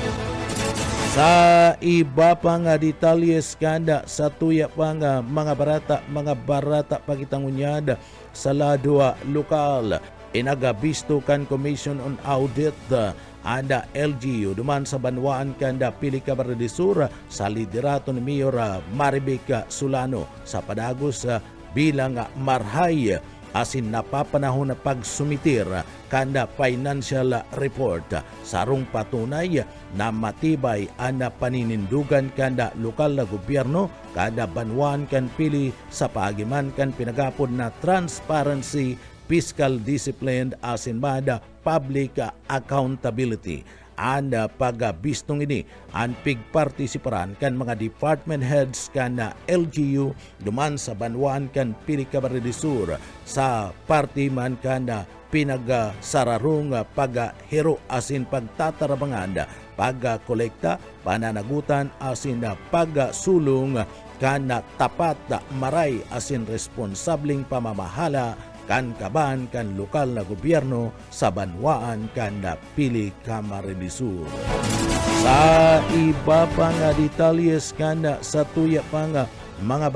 Sa iba pa nga detalyes kanda sa tuya pa nga mga barata pagitangunyad sa ladwa lokal. Inagabisto kan Commission on Audit ada LGU duman sa Banwaan kanda pili ka Bardisura sa liderato ni Mayor Maribek Solano sa padagos bilang marhay asin napapanahon na pagsumitir kanda financial report sarong patunay na matibay ana paninindugan kanda lokal na gobyerno kada Banwaan kan pili sa paagiman kan pinagapod na transparency, fiscal discipline asin mada public accountability. Ang pagabistong ini ang pigpartisiparan kan mga department heads kan LGU duman sa Banwaan kan pili ka Bardisur sa party man kan pinagsararong paghiro asin pagtatarabangan pagkolekta pananagutan asin pagsulong kan tapat maray asin responsabling pamamahala kan kaban kan lokal na gobyerno sa Banwaan kan pili ka Bardisur. Sa iba pa nga detalyes kan sa tuya pa nga mga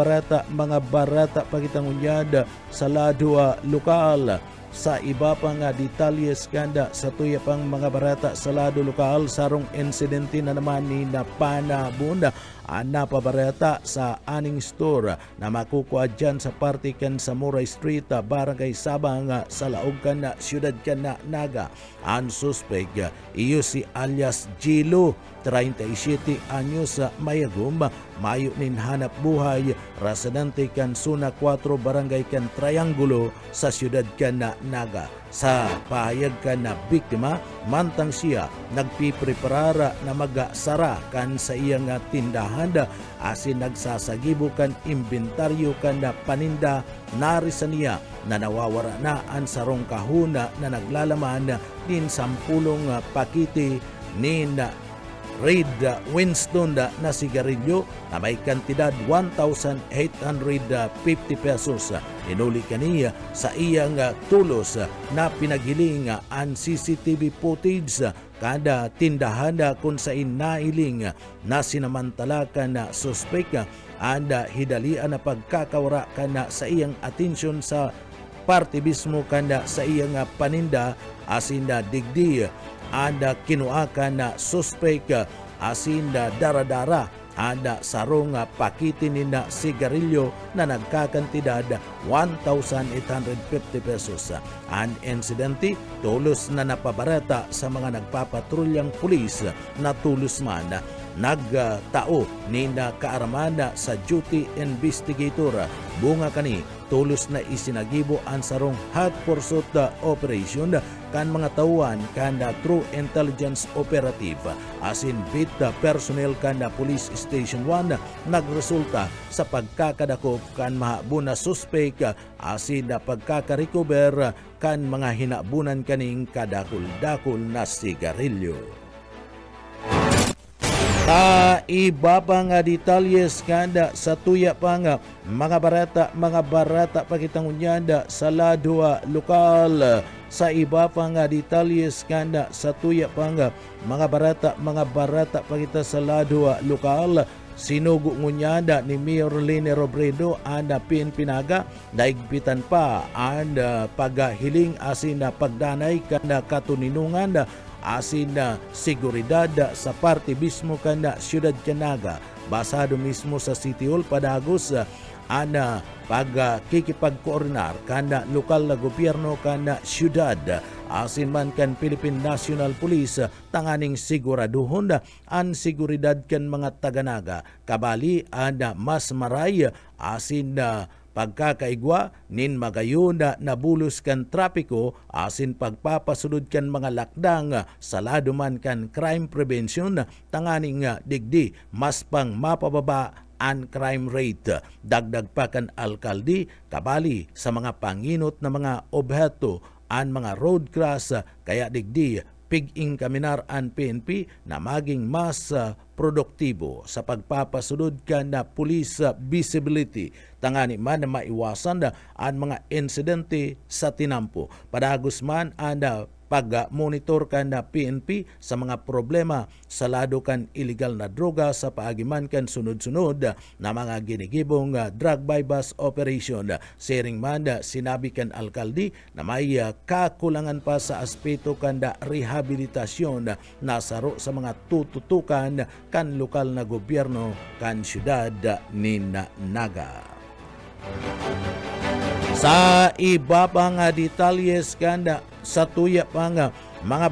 barata pagitangunyad sa ladwa lokal. Sa iba pa nga detalyes kanda sa tuya pang mga barata sa lado lokal sarong insidente na naman ni napanabunda napabarata sa aning store na makukuha dyan sa party kan sa Muray Street, Barangay Sabang sa laog kan na siyudad kan na Naga. Ang suspect iyo si alias Gilo, 37 anyos mayagum, mayo nin hanap buhay, residente kan Suna 4 Barangay kan Triangulo sa siyudad kan na Naga. Sa pahayag kan na biktima, mantang siya nagpipreparara na magasara kan sa iyang tindahan asin nagsasagibo kan inventaryo kan na paninda narisa niya na nawawara na ang sarong kahuna na naglalaman din 10 pakiti ni Red Winston na sigarilyo na may kantidad 1,850 pesos. Inuli kaniya sa iyang tulos na pinaghiling ang CCTV footage kada tindahan kung sa inailing na sinamantala na suspek anda hidalian na pagkakawara kana sa iyang atensyon sa parte mismo kanda sa iyang paninda asin digdi anda kinuakan na suspek asin daradara anda sarong pakitin na sigarilyo na nagkakantidad 1,850 pesos. Ang insidente tulos na napabarata sa mga nagpapatrulyang pulis na tulos man nagtao ni na kaaramana sa duty investigator bunga kani tulos na isinagibo ang sarong hot pursuit operation kan mga tauhan kan true intelligence operative asin bit personnel kan police station 1 nagresulta sa pagkakadakop kan mahabuna suspek asin na pagkakarecover kan mga hinabunan kaning kadakul-dakul na sigarilyo. Iba pa nga detalyes kanda sa tuya pa nga mga barata pakitangunyanda sa ladwa lokal. Sa iba pa nga detalyes kanda sa tuya pa nga mga barata pakita sa ladwa lokal. Sinugo ngunyanda ni Mayor Lene Robredo anda pinaga daigpitan pa anda paghiling asin na pagdanay kanda katuninungan asin na seguridad sa parte mismo kanda siyudad Naga basado mismo sa City Hall padagos ana pagkikipagkoordinar kanda lokal na gobyerno kanda siyudad asin man kan Philippine National Police tanganing siguraduhon ang seguridad kan mga taga-Naga kabali ana mas maray asin na pagkakaigwa nin magayon na nabulos kan trapiko asin pagpapasunod kan mga lakdang sa lado man kan crime prevention tanganing digdi mas pang mapababa ang crime rate. Dagdag pa kan alkalde kabali sa mga panginot na mga obheto ang mga road cross kaya digdi pig-ing kaminar ang PNP na maging mas produktibo sa pagpapasunod ka na police visibility tangani man na maiwasan ang mga insidente sa tinampo. Padagos man ang pag-monitor kan na PNP sa mga problema sa lado kan illegal na droga sa paagiman kan sunod-sunod na mga ginigibong drug bypass operation. Sharing man sinabi kan alkalde na may kakulangan pa sa aspeto kan da rehabilitasyon na saro sa mga tututukan kan lokal na gobyerno kan syudad ni Naga. Sa iba pang detalyes kanda sa tuya pang mga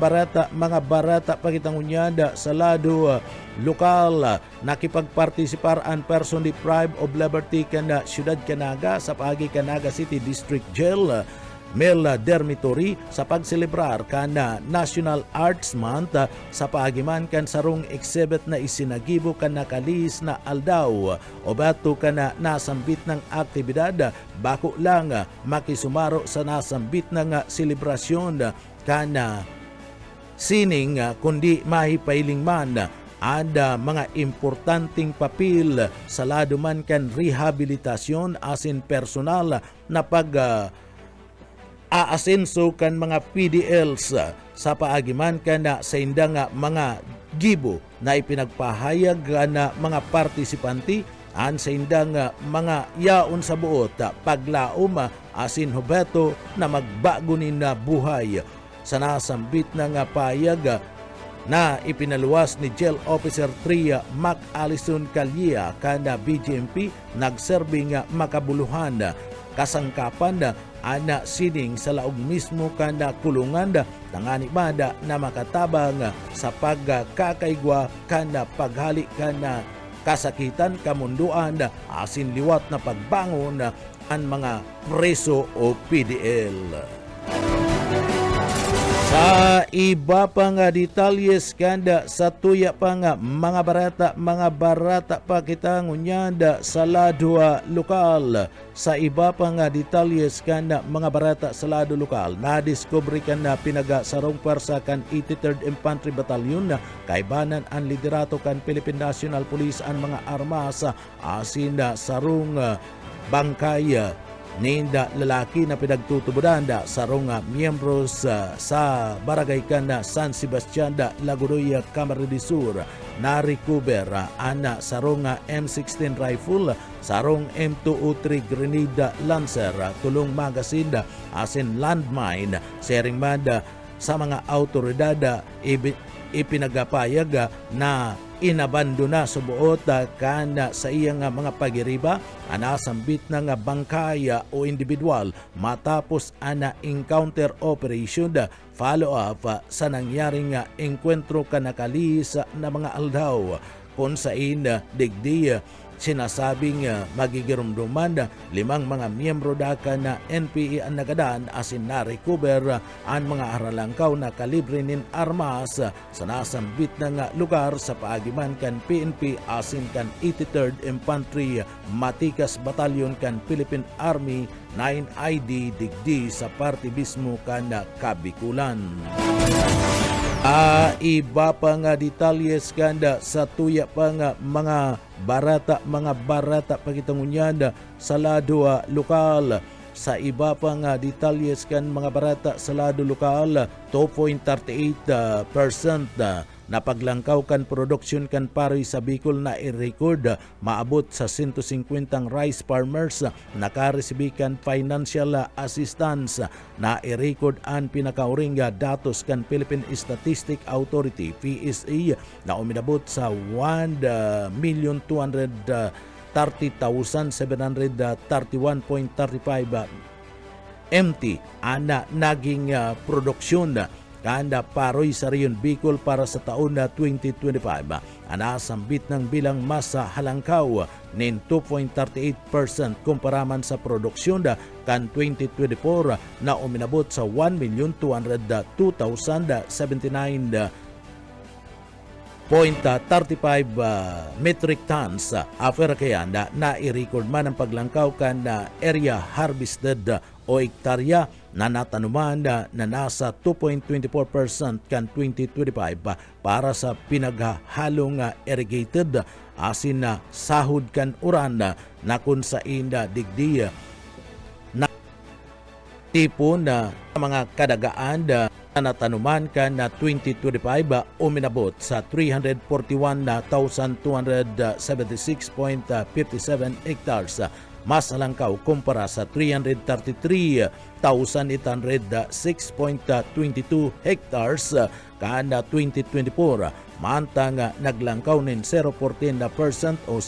barata pagitangunyada sa lado lokal nakipagpartisipar ang person deprived of liberty kanda syudad Canaga sa paagi Canaga City District Jail Mel Dormitory sa pagselebrar kana National Arts Month sa paagiman kan sarong exhibit na isinagibo kan nakalis na aldaw o bato kana nasambit ng aktibidad bako lang makisumaro sa nasambit ng selebrasyon kana sining kundi mahipailing man ada mga importanteng papel sa lado man kan rehabilitasyon asin personal na aasenso kan mga PDLs sa paagiman kan na sa indang mga gibo na ipinagpahayag na mga partisipanti an sa indang mga yaon sa buot paglaom asin hubeto na magbagunin na buhay sa nasambit na nga payag na ipinaluwas ni Jail Officer 3 Mac Alison Callia kana BGMP nagserbing makabuluhan kasangkapan ana sining sa laog mismo kana kulungan nangani bada na makatabang sa pagkakaigwa kana paghali kana kasakitan kamunduan asin liwat na pagbangon ang mga preso o PDL. Sa iba pang detalyes kanda sa tuya pang mga barata pa kita ngunyanda sa lado lokal. Sa iba pang detalles kanda mga barata sa lado lokal na discovery kan na pinagasarong pwersa kan 83rd Infantry Battalion kaibanan ang liderato kan Philippine National Police ang mga armas asin sarong bangkay ninda lalaki na pinagtutubudan da sarong miyembros sa barangay kan San Sebastian da Laguroy, Camarines Sur na recover ana sarong M16 rifle, sarong M203 grenade lancer, tulong magazine asin landmine sharing man sa mga autoridad ipinagapayag na inabandona sa buot kana sa iyang mga pagiriba anasambit na nga bangkaya o individual matapos ana encounter operation follow up sa nangyaring enkwentro kanakalis na mga aldaw kung sain digdi sinasabing magigirumduman 5 mga miyembro daka na NPA ang nagadaan asin na-recover ang mga haralangkaw na kalibre nin armas sa nasambit ng lugar sa paagiman kan PNP asin kan 83rd Infantry Matikas Batalyon kan Philippine Army 9ID digdi sa parte mismo kan Kabikulan. Iba pa nga detalyes kanda sa tuya pa nga mga barata pagitangunyanda sa lado lokal. Sa iba pa nga detalyes kan mga barata sa lado lokal 2.38% na paglangkaw kan produksyon kan paroy sa Bicol na i-record maabot sa 150 rice farmers nakaresibi kan financial assistance na i-record ang pinakauring datos kan Philippine Statistic Authority PSA na umidabot sa 1,230,731.35 MT ana naging produksyon kanda paroy sa Riyon Bicol para sa taon na 2025. Anasambit ng bilang masa halangkaw nin 2.38% kumparaman sa produksyon kan 2024 na uminabot sa 1,202,079.35 metric tons. After kaya na i-record man ang paglangkaw kan area harvested o ektarya na natanuman na nasa 2.24% kan 2025 para sa pinaghalong irrigated asin na sahod kan uran na kung sa inda digdi na tipo na mga kadagaan na natanuman kan na 2025 uminabot sa 341,276.57 hectares, mas alangkaw kumpara sa 333,806.22 hectares kada 2024, mantang naglangkaw nin 0.14% o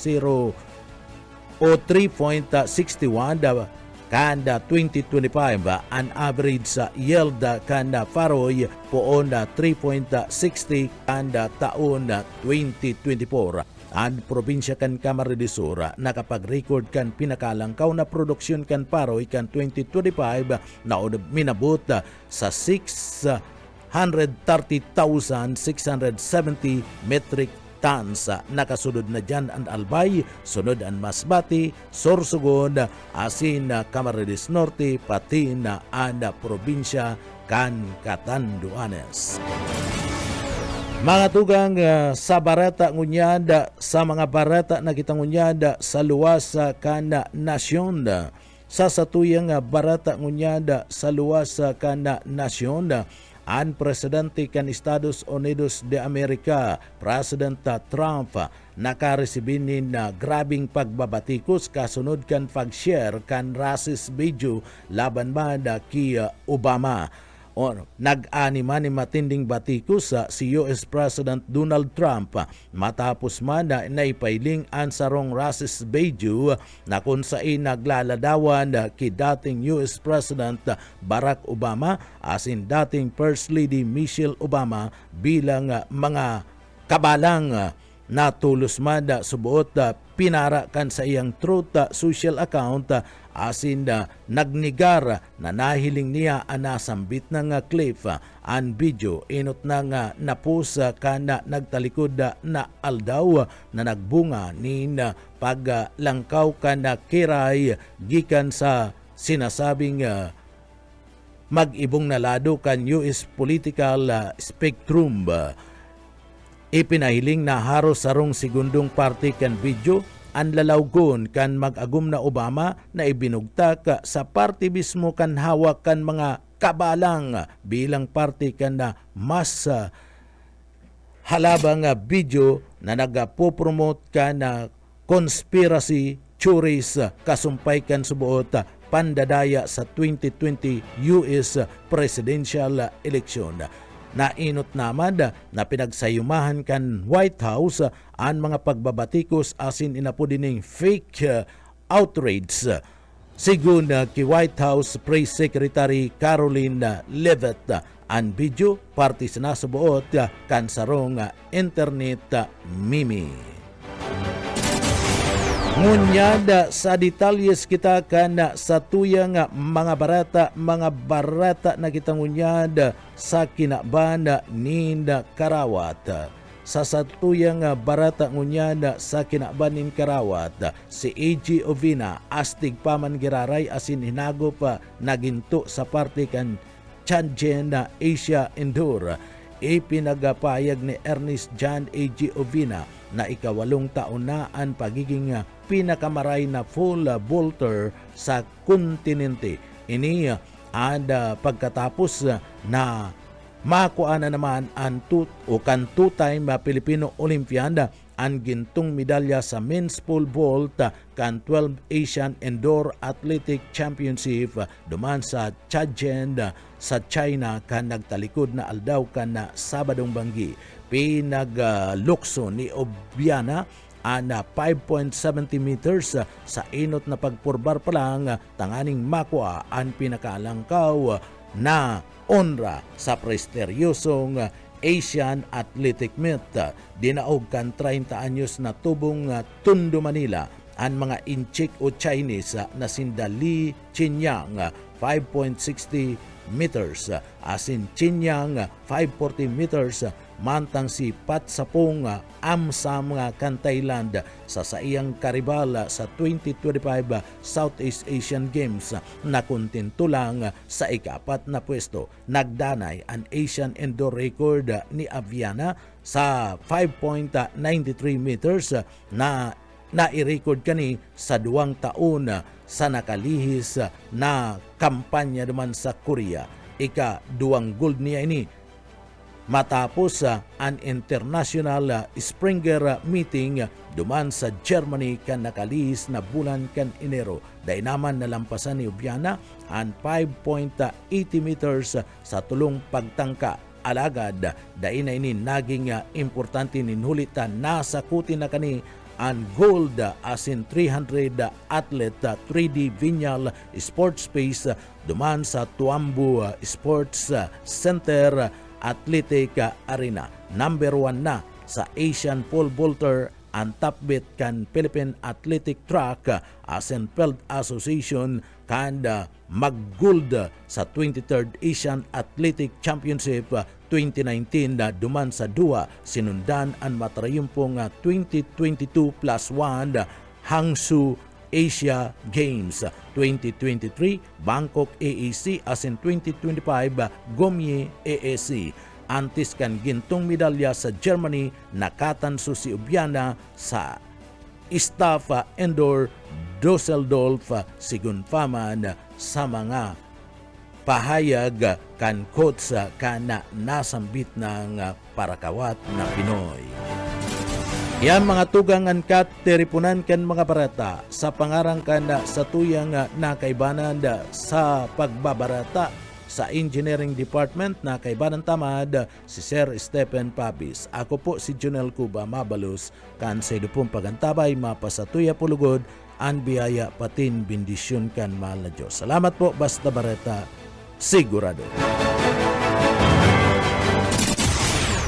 3.61 kada 2025. An average sa yield kada Faroe poon na 3.60 kada taon 2024. Ang probinsya kan Camarines Sur nakapag-record kan pinakalangkaw na produksyon kan Faroe kan 2025 na minabot sa 630,670 metric tons. Nakasunod na dyan ang Albay, sunod ang Masbate, Sorsogon, asin Camarines Norte, pati na ang probinsya kan Catanduanes. Mga tugang sa barata ngunyada, sa mga barata na kita ngunyada sa luwas kana nasyon, sa satuyang barata ngunyada sa luwas kana nasyon, ang presidente kan Estados Unidos de America, President Trump, nakaresibinin na grabing pagbabatikos kasunod kan pag-share kan racist video laban man ki Obama. Nag-anima ni matinding batikos si US President Donald Trump matapos man na naipailing ang sarong racist video na kung saan naglaladawan ki dating US President Barack Obama asin dating First Lady Michelle Obama bilang mga kabalang na tulos man subuot pinara kan sa iyang Truth social account asin nagnigar na nahiling niya anasambit na nga clip an video inot na nga napus kana nagtalikod na aldaw na nagbunga ni paglangkaw kana kiray gikan sa sinasabing mag-ibong nalado kan US political spectrum. Ipinahiling na haros sarong segundong parte kan video ang lalawgon kan mag-agum na Obama na ibinugtak sa parte mismo kan hawak kan mga kabalang bilang parte kan na mas halabang video na nagapopromote kan na conspiracy theories kasumpay kan subuot pandadaya sa 2020 US presidential election. Nainot naman na pinagsayumahan kan White House ang mga pagbabatikos asin inapo dining fake outrage. Sigun ki White House Press Secretary Caroline Leavitt, ang video parte sa nasubuot kan sarong internet mimi. Ngunyada sa detalyes kita kan sa tuyang mga barata na kita ngunyada sa kinabana ninda Karawat. Sa satuyang barata ngunyada sa kinabanin Karawat, si A.G. Ovina astig paman giraray asin hinago pa naginto sa parte kan Tianjin Asia Indoor. Ipinagapayag ni Ernest John A.G. Ovina na 8 taon na ang pagiging pinakamaray na full vaulter sa kontinente. Ini pagkatapos na makuha na naman ang two-time Filipino Olympian ang gintong medalya sa men's pole vault kan 12 Asian Indoor Athletic Championship duman sa Tianjin sa China kan nagtalikod na aldaw kan na Sabadong Banggi. Pinaglukso ni Obiana na 5.70 meters sa inot na pagpurbar pa lang tanganing makuha ang pinakalangkaw na onra sa presteryosong Asian Athletic Meet. Dinaog kan 30 anyos na tubong Tondo, Manila ang mga inchik o Chinese na sinda Li Chinyang 5.60 meters, asin Chinyang 540 meters, mantang si Pat Sapong Amsam kan Thailand sa saiyang karibal sa 2025 Southeast Asian Games na kuntinto lang sa ikapat na pwesto. Nagdanay ang Asian Indoor record ni Aviana sa 5.93 meters na na i-record kani sa 2 taon sa nakalihis na kampanya naman sa Korea. Ika-2 gold niya ini matapos an international Springer meeting duman sa Germany kan nakalihis na bulan kan Enero. Dahil naman nalampasan ni Ubiana ang 5.80 meters sa tulong pagtangka. Alagad, dahil na ini naging importante ninhulitan na sakutin na kani ang gold as in 300 athlete 3D Vinyal Sports Space duman sa Tuambu Sports Center Athletic Arena. Number 1 na sa Asian Pole Vaulter ang top-bit kan Philippine Athletic Track Asian Field Association kan mag-gold sa 23rd Asian Athletic Championship 2019 na duman sa 2 sinundan ang matrayumpong 2022+1 Hangzhou Asia Games 2023 Bangkok AAC as in 2025 Gomye AAC. Antes kan gintong medalya sa Germany nakatanso si Ubiana sa Staff Indoor Dusseldorf sigun paman sa mga pahayag kan coach kana nasambit ng parakawat na Pinoy. Yan mga tugangan kat teripunan kan mga barata sa pangarang kan sa tuyang nakaibanan sa pagbabarata sa Engineering Department na kaibanan tamad si Sir Stephen Pabis. Ako po si Junel Cuba Mabalos kan sa idupong pagantabay mapasatuya pulugod ang biyaya patin bendisyon kan mahal na Diyos. Salamat po basta bareta sigurado.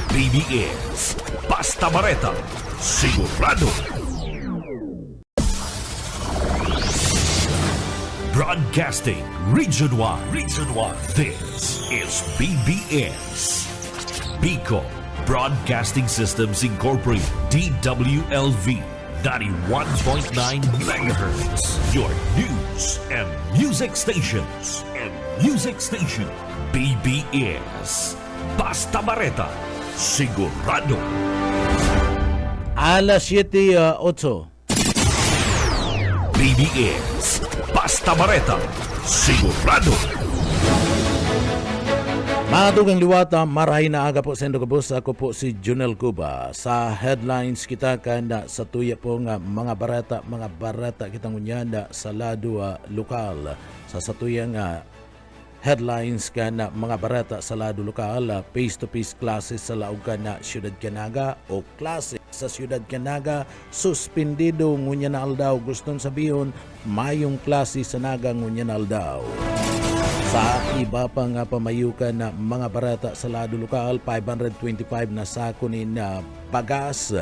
BBS Basta Bareta sigurado. Broadcasting Region 1. This is BBS. Bicol Broadcasting Systems Incorporated. DWLV 91.9 MHz. Your news and music stations. BBS. Basta Bareta. Sigurado. Alas 7:08. BBS. Basta Bareta. Sigurado. Mga tugang liwata, marahay na aga po sa Indogabos. Ako po si Junel Cuba. Sa headlines kita kanda sa tuya po nga mga barata kitang unyanda sa lado lokal. Sa tuyang headlines kanda mga barata sa lado lokal, face-to-face classes sa laog na Siyudad Canaga o klase sa Siyudad Canaga suspendido ngunya na aldaw. Gustong sabihin mayong klase sa naga ngunya na aldaw. Sa iba pang pamayukan na mga barata sa lado lokal, 525 na sako ni na bagas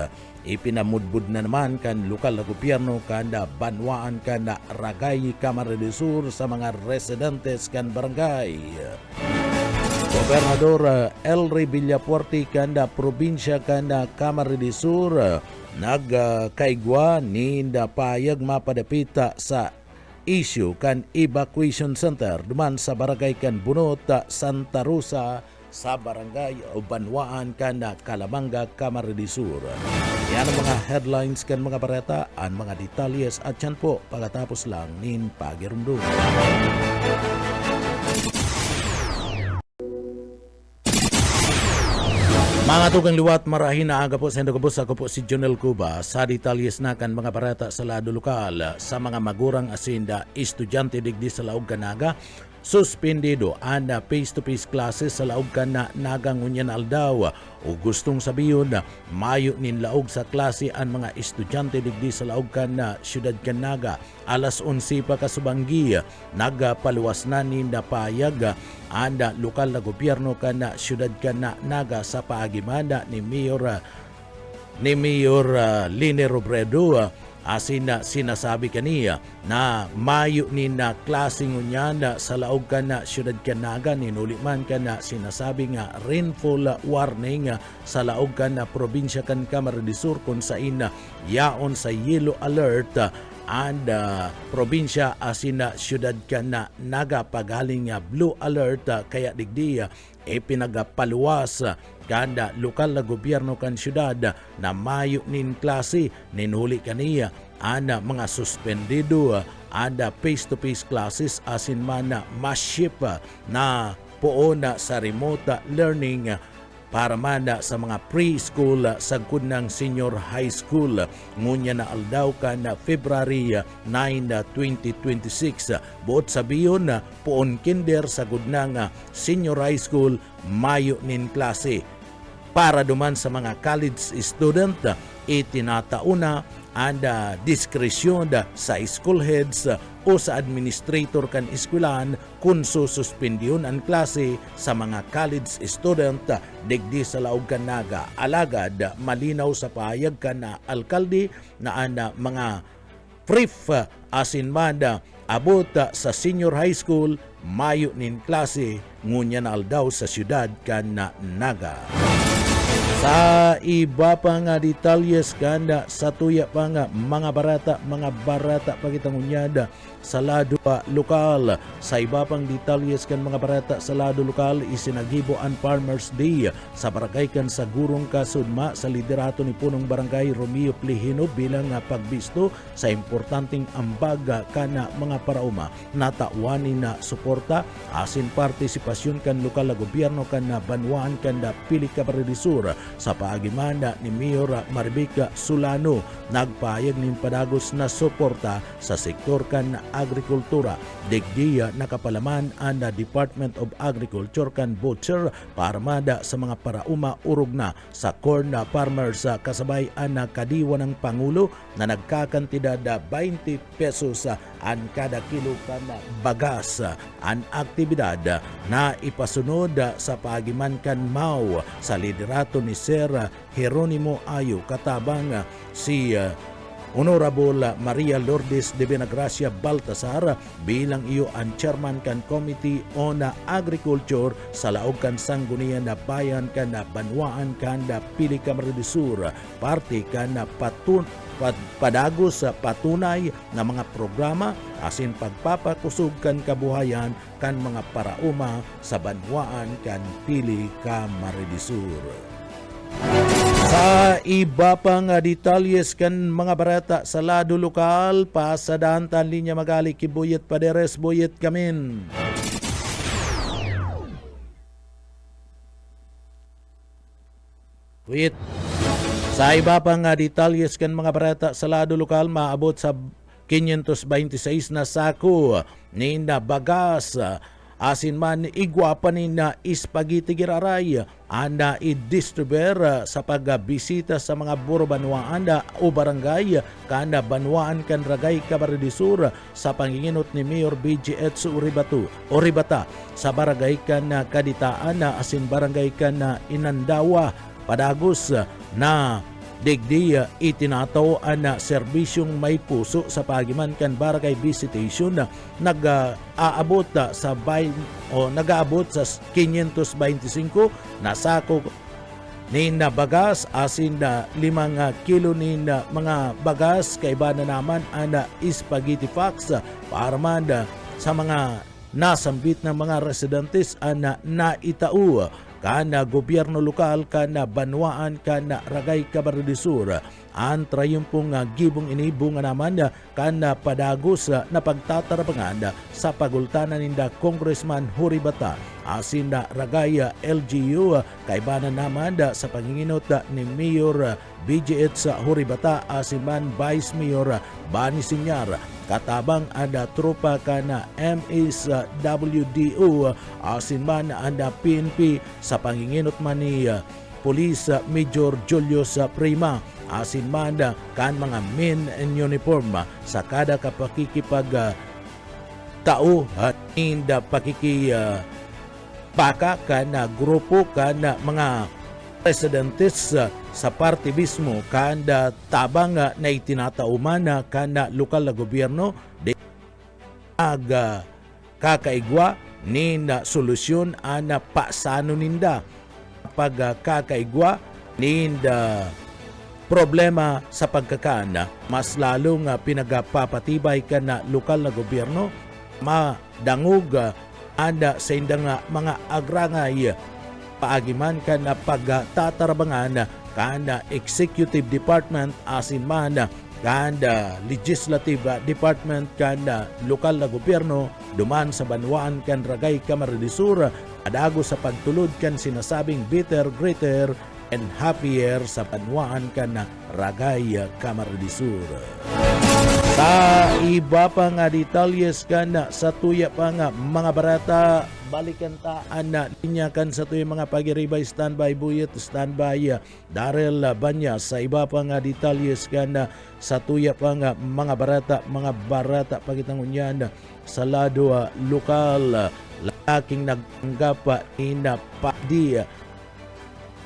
ipinamudbud na naman kan lokal na gobyerno kanda banwaan kan na Ragay, Camarines Sur sa mga residentes kan barangay. Gobernador Elry Villapuerte kanda probinsya kanda Camarines Sur nagkaigwa ni payag mapadapita sa issue kan evacuation center duman sa barangay kan Bunot, Santa Rosa sa barangay o Banwaan kan Calabanga, Camarines Sur. Yan ang mga headlines kan mga bareta, ang mga detalyes at yan po pagkatapos lang nin pagirumdum. Mga tugang liwat, marahin na aga po sa Indogabos. Ako po si Junel Cuba. Sa detalyes na kan mga barata sa lado lokal sa mga magurang asinda, estudyante digdi sa Laog Canaga, suspendido ang face-to-face classes sa Laog Canaga nagang unyan aldaw. O gustong sabihin na mayo nin laog sa klase ang mga estudyante digdi sa Laog Canaga, Siyudad Canaga. Alas 11 pa kasubanggi, nagpaluwas na nin payag ang lokal na gobyerno kana Siyudad Canaga sa paagimanda ni Mayor Lene Robredo. Asin na sinasabi kaniya na mayo ni na klaseng unyan sa laog ka na Siyudad Canaga, ninuliman ka na sinasabi nga rainfall warning sa laog ka na probinsya kan Camarines Sur kung saan yaon sa yellow alert and probinsya asin na Siyudad Canaga pagaling blue alert kaya digdi pinagapaluwas kanda lokal na gobyerno kan siyudad na mayo nin klase ninhuli kaniya ana mga suspendido, ana face-to-face classes asin man na mas-ship na poona sa remote learning para man sa mga preschool sagkod ng senior high school. Ngunya na aldaw ka na February 9, 2026. Buot sabiyon na poon kinder sagod ng senior high school Mayo nin klase. Para duman sa mga college student, itinatauna ang diskresyon sa school heads o sa administrator kan eskwelahan kung sususpendyon ang klase sa mga college student digdi sa laog kan naga. Alagad malinaw sa pahayag kan na alkalde na ang mga brief asin man abot sa senior high school Mayo nin klase ngunya na aldaw sa syudad kan na naga. Sa iba pa nga detalyes kanda sa tuya pa nga mga barata pakitang unyada sa lado lokal. Sa iba pang detalyes kan mga barata sa lado lokal isinagibo ang Farmers Day sa barangay kan sa Gurong Kasudma sa liderato ni punong barangay Romeo Plihino bilang pagbisto sa importanteng ambaga kana mga parauma. Natauanin na suporta asin partisipasyon kan lokal na gobyerno kan na banwaan kan na Pili Camarines Sur sa paagimanda ni Mayor Maribika Solano. Nagpahayag nin padagos na suporta sa sektor kan agrikultura. Digdiya nakapalaman ang Department of Agriculture kan voucher para mada sa mga parauma urog na sa corn farmers kasabay ang kadiwa ng Pangulo na nagkakantidad 20 pesos ang kada kilo kan bagas. Ang aktibidad na ipasunod sa paagiman kan Mau sa liderato ni Sir Jeronimo Ayo katabang si Honorable Maria Lourdes de Benagracia Baltasar bilang iyo ang chairman kan Committee on Agriculture sa laog kan Sanggunian na Bayan kan Banwaan kan Pili Camarines Sur. Parte kan padagos sa patunay na mga programa asin pagpapakusog kan kabuhayan kan mga parauma sa Banwaan kan Pili Camarines Sur. Sa iba pang detalyes kan mga barata sa lado lokal, pasadahan tan linya magali kibuyet paderes buyet kamin. Wait. Sa iba pang detalyes kan mga barata sa lado lokal, maabot sa 526 na sako ni na bagas asin man igwapa ni na spaghetti giraray anda i-distribuer sa pagbisita sa mga buro banwaan o barangay kanda banwaan kan Ragay Camarines Sur sa panginginot ni Mayor BG Etsu Uribata sa barangay kan Kaditaan asin barangay kan Inandawa padagos na digdi itinatawaan na serbisyong may puso sa pagiman kan barangay visitation na nag-aabot sa 525 na sako ni na bagas asin na 5 kilo ni na mga bagas kaiba na naman ang spaghetti packs para man sa mga nasambit ng mga residentes na naitao kana gobyerno lokal kana banwaan kana Ragay Camarines Sur. Ang trayumpong gibong inibong naman kana padagos na pagtatarabangan sa pagultanan ninda Congressman Huribata asin na Ragay LGU kaibanan naman sa panginginot ni Mayor BG sa Huribata asin man Vice Mayor Bani Sinyar katabang ada tropa kana MSWDO asin man ada PNP sa panginginot man ni Police Major Julius Prima asin man kan mga men in uniform sa kada kapakikipag tao at inda pakikipaka kana grupo kana mga presidentes sa party mismo kanda tabang na itinatauman kana lokal na gobyerno de kakaigwa ni na solusyon ana pasano ninda pagkakaigwa ninda problema sa pagkakaana mas lalong pinagpapatibay ka na lokal na gobyerno madangog anda sa indang mga agrangay paagiman ka na pagtatarabangan ka na executive department asin man kanda legislative department kanda lokal na gobyerno duman sa Banwaan kan Ragay Camarines Sur adago sa pagtulod kan sinasabing bitter, greater and happier sa Banwaan kan Ragay Camarines Sur. Sa iba pa nga detalyes kan sa tuya pa nga mga barata balikan taan na linya kan sa tuya mga pagiribay standby buyet standby Darrell Banya sa iba pa nga detalyes kan sa tuya pa nga mga barata pagitangunyan sa lado lokal lalaking nagtanggap ina padi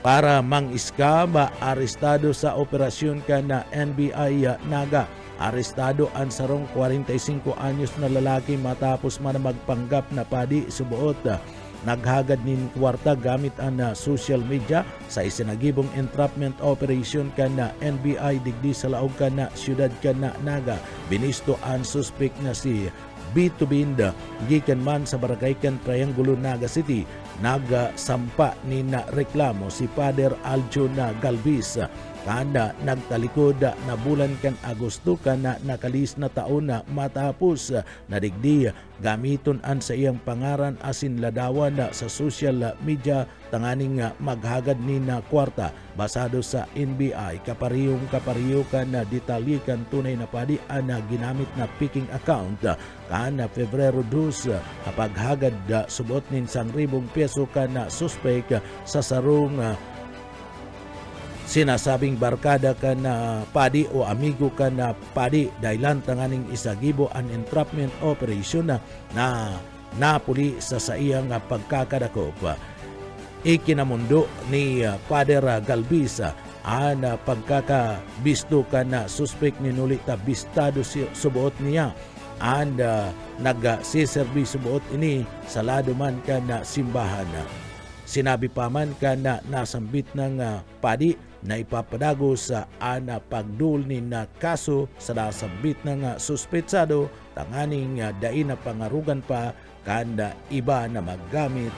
para mang-iskama arestado sa operasyon kan na NBI Naga. Arestado ang sarong 45 anyos na lalaki matapos man magpanggap na padi subuot. Naghagad nin kwarta gamit ang social media sa isinagibong entrapment operation kan na NBI digdi sa laog kan na siyudad kan na Naga. Binisto ang suspect na si B2 Binda gikan man sa barangay kan Triangulo Naga City. Nagsampa ni na reklamo si Father Aljo na Galvis kada nagtalikod na bulan kan Agosto kana nakalis na taon na matapos na digdi gamiton an sa iyang pangaran asin ladawan sa social media tanganing maghagad ni na kwarta basado sa NBI kapariyo kan detalye kan tunay na padi ana ginamit na picking account kana Febrero 2 paghagad subot nin 1,000 peso kana suspect sa sarong sinasabing barkada ka na padi o amigo ka na padi dahilan tanganing isagibo an entrapment operation na napuli sa iyang pagkakadakop. Ikinamundo ni Father Galvis ang pagkakabisto ka na suspect ni nulita bistado subuot niya and nagsiserbi subuot ini sa lado man ka na simbahan. Sinabi pa man ka na nasambit ng padi na ipapadago sa ana pagdul ni na kaso sa nasambit ng suspetsado tanganing dain na pangarugan pa kanda iba na maggamit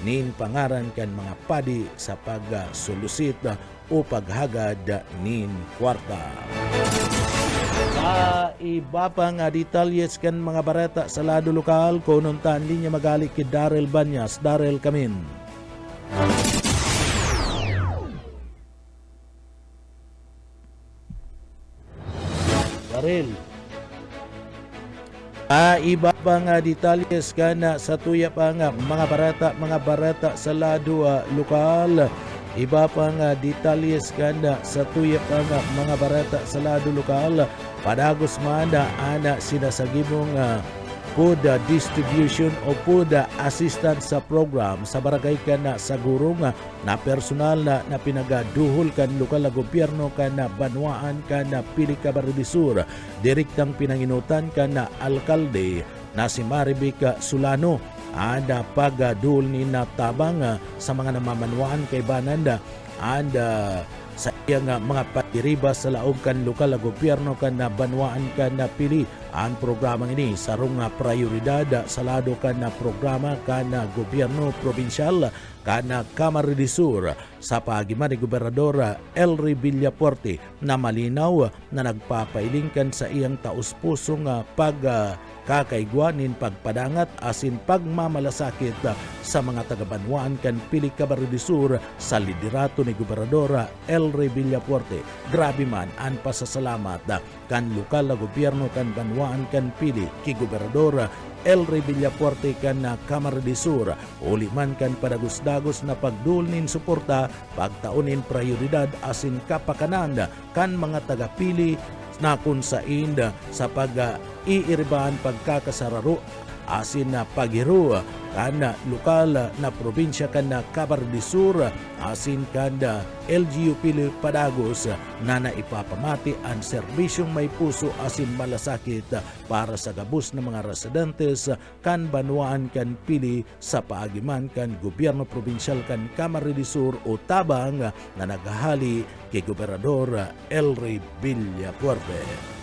nin pangaran kan mga padi sa pagsulusit o paghagad nin kwarta. Sa iba pang detalyes kan mga barata sa lado lokal konuntan linya magalik kay Darrell Banyas. Darrell Kamin. Darrell. Iba pa nga detalyes ka na sa tuya pa nga mga barata sa lado lokal. Iba pa nga detalyes ka na sa tuya pa nga mga barata sa lado lokal. Padagos manda ana sinasagibong food distribution o food assistance sa program sa barangay ka na sa gurong na personal na pinagaduhol kan lokal na gobyerno ka na Banwaan ka na Pili Camarines Sur. Direktang pinanginutan ka na alkalde na si Marivic Solano. Ada pagduhol ni natabang sa mga namamanwaan kay Bananda and sa iyang mga patiribas sa laog kan lokal na gobyerno kan na Banwaan kan na Pili. Ang programang ini sarong prioridad sa lado kan na programa kan na gobyerno probinsyal kan na Camarines Sur sa pagiman ni Gobernador Elry Villapuerte na malinaw na nagpapailing kan sa iyang taus-pusong kakaigwanin pagpadangat asin pagmamalasakit sa mga taga-Banwaan kan Pili Camarines Sur sa liderato ni Gobernador Elry Villapuerte. Grabe man ang pasasalamat kan lokal na gobyerno kan Banwaan kan Pili ki Gobernador Elry Villapuerte kan na Camarines Sur. Uli man kan padagos-dagos na pagdulnin suporta pagtaunin prioridad asin kapakanan kan mga taga-Pili na kung sain sa pag-iiribahan pagkakasararo asin na paghiro kan lokal na probinsya kan na Camarines Sur asin kan LGU Pili Padagos na naipapamati ang serbisyong may puso asin malasakit para sa gabos ng mga residentes kan Banwaan kan Pili sa paagiman kan gobyerno probinsyal kan Camarines Sur o tabang na naghahali kay Gobernador Elry Villapuerte.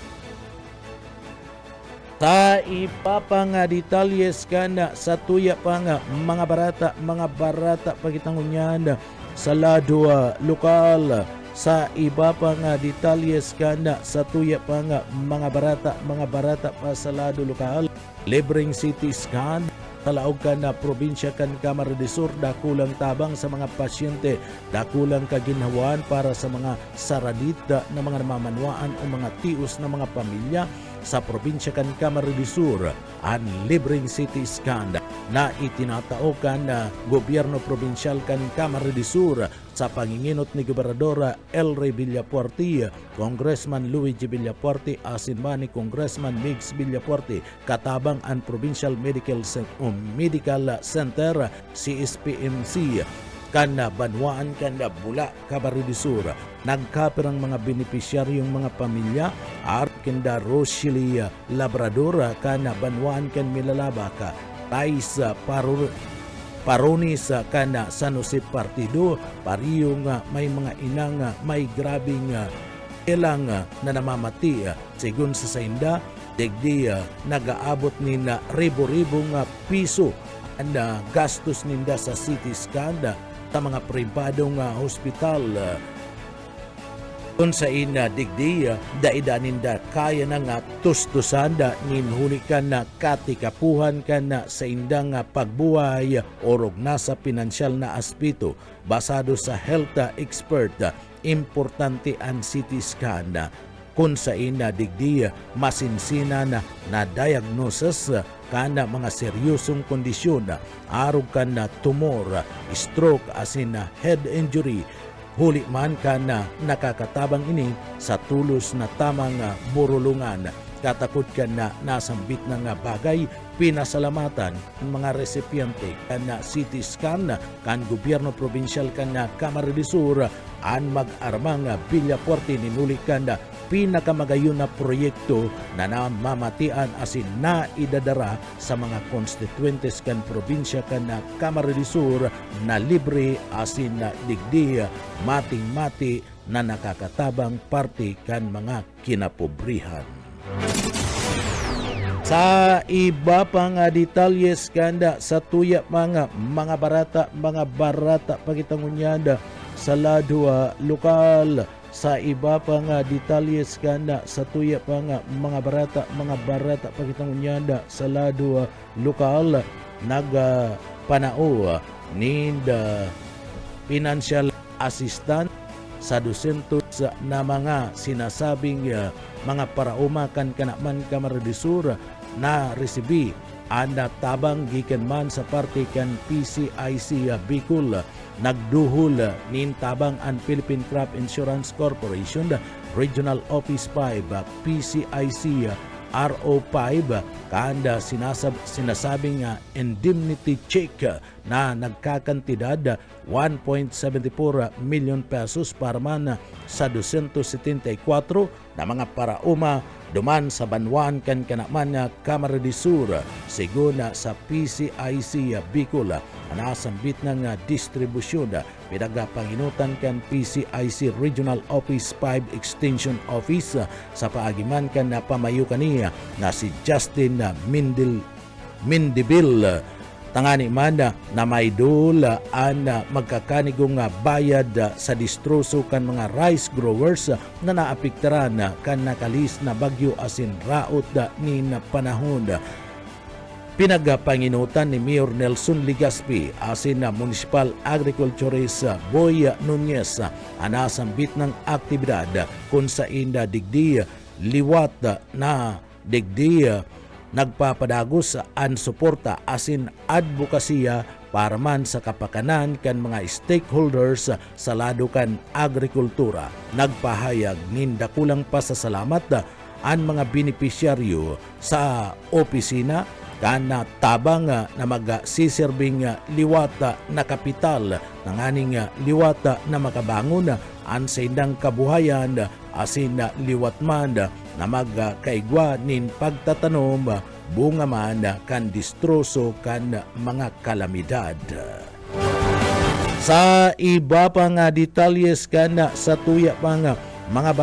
Sa iba pa nga detalyes ka na sa tuya pa nga mga barata pagitangunyan sa lado lokal. Sa iba pa nga detalyes kana sa tuya pa nga mga barata pa sa lado lokal, libreng CT scan, talaog ka na probinsya kan Camarines Sur, dakulang tabang sa mga pasyente, dakulang kaginhawaan para sa mga saradita na mga namamanwaan o mga tios na mga pamilya sa probinsya kan Camarines Sur, ang libreng CT scan na itinataokan na gobyerno probinsyal kan Camarines Sur sa panginginot ni Gobernadora El Rey Villapuerte, Congressman Luigi Villapuerte, asin man ni Congressman Migs Villapuerte, katabang ang Provincial Medical Center CSPMC kana banwaan kana Bula, Camarines Sur. Nagkapirang mga benepisyaryong mga pamilya Arkinda Rosalie Labrador kana banwaan kan Milalabaka, Tais Paronis kana San Jose Partido, pariyo nga may mga inang may grabing ilang na namamati sigun sa sainda, degdi nagaabot ni na ribo-ribong piso ang gastos ninda sa CT scan sa mga pribadong hospital. Kung sa ina digdi, daidanin da kaya na nga tustusan da ninhuli ka na katikapuhan ka na sa indang pagbuhay orog na sa pinansyal na aspito. Basado sa health expert, importante ang CT scan kung sa ina digdi masinsina na diagnosis kana mga seryosong kondisyon, arog ka na tumor, stroke asin head injury, huli man ka na nakakatabang ini sa tulos na tamang burulungan. Katakot ka na nasambit na nga bagay, pinasalamatan ang mga resipyente kana CT scan kan gobyerno probinsyal kana Camarines Sur an mag-armang Villapuerte ninuli kana pinakamagayon na proyekto na namamatian asin na idadara sa mga constituentes kan probinsya kan Camarines Sur na libre asin na digdi mating-mati na nakakatabang parte kan mga kinapobrihan. Sa iba pang detalyes kanda sa tuya mga barata pagitangunyanda sa lado lokal. Sa iba pang detalyes kanda sa tuya mga barata pagitangunyanda sa lado lokal, nagpanao ninda financial assistant sa 200 na mga sinasabing mga parauma kan kanaman Camarines Sur na resibi anda tabang gikan man sa parte kan PCIC Bicol. Nagduhol nin tabang ang Philippine Crop Insurance Corporation Regional Office 5 PCIC RO5 kanda sinasabing indemnity check na nagkakantidad 1.74 million pesos para man sa 274 na mga parauma duman sa banwaan kan kanaman Camarines Sur siguna sa PCIC Bicol anasambit ng distribusyon pinagapanginutan kan PCIC Regional Office 5 Extension Office sa paagiman kan na pamayo kaniya na si Justin Mindibil tangani man na may dula ang magkakanigong bayad sa distroso kan mga rice growers na naapektaran kan nakalis na bagyo asin raot ni na panahon. Pinagapanginutan ni Mayor Nelson Ligaspi asin na Municipal Agriculturist Boy Nunez anasambit ng aktibidad kung sa inda digdi liwat na digdi nagpapadagos ang suporta asin advokasya para man sa kapakanan kan mga stakeholders sa lado kan agrikultura. Nagpahayag ninda kulang pasasalamat ang mga benepisyaryo sa opisina kana tabang na magsisirbing liwata na kapital ng aning liwata na makabangon ang sa indang kabuhayan asin liwat man na magkaigwa nin pagtatanom bunga man kan distroso kan mga kalamidad. Sa iba pang detalyes kan sa tuya pang mga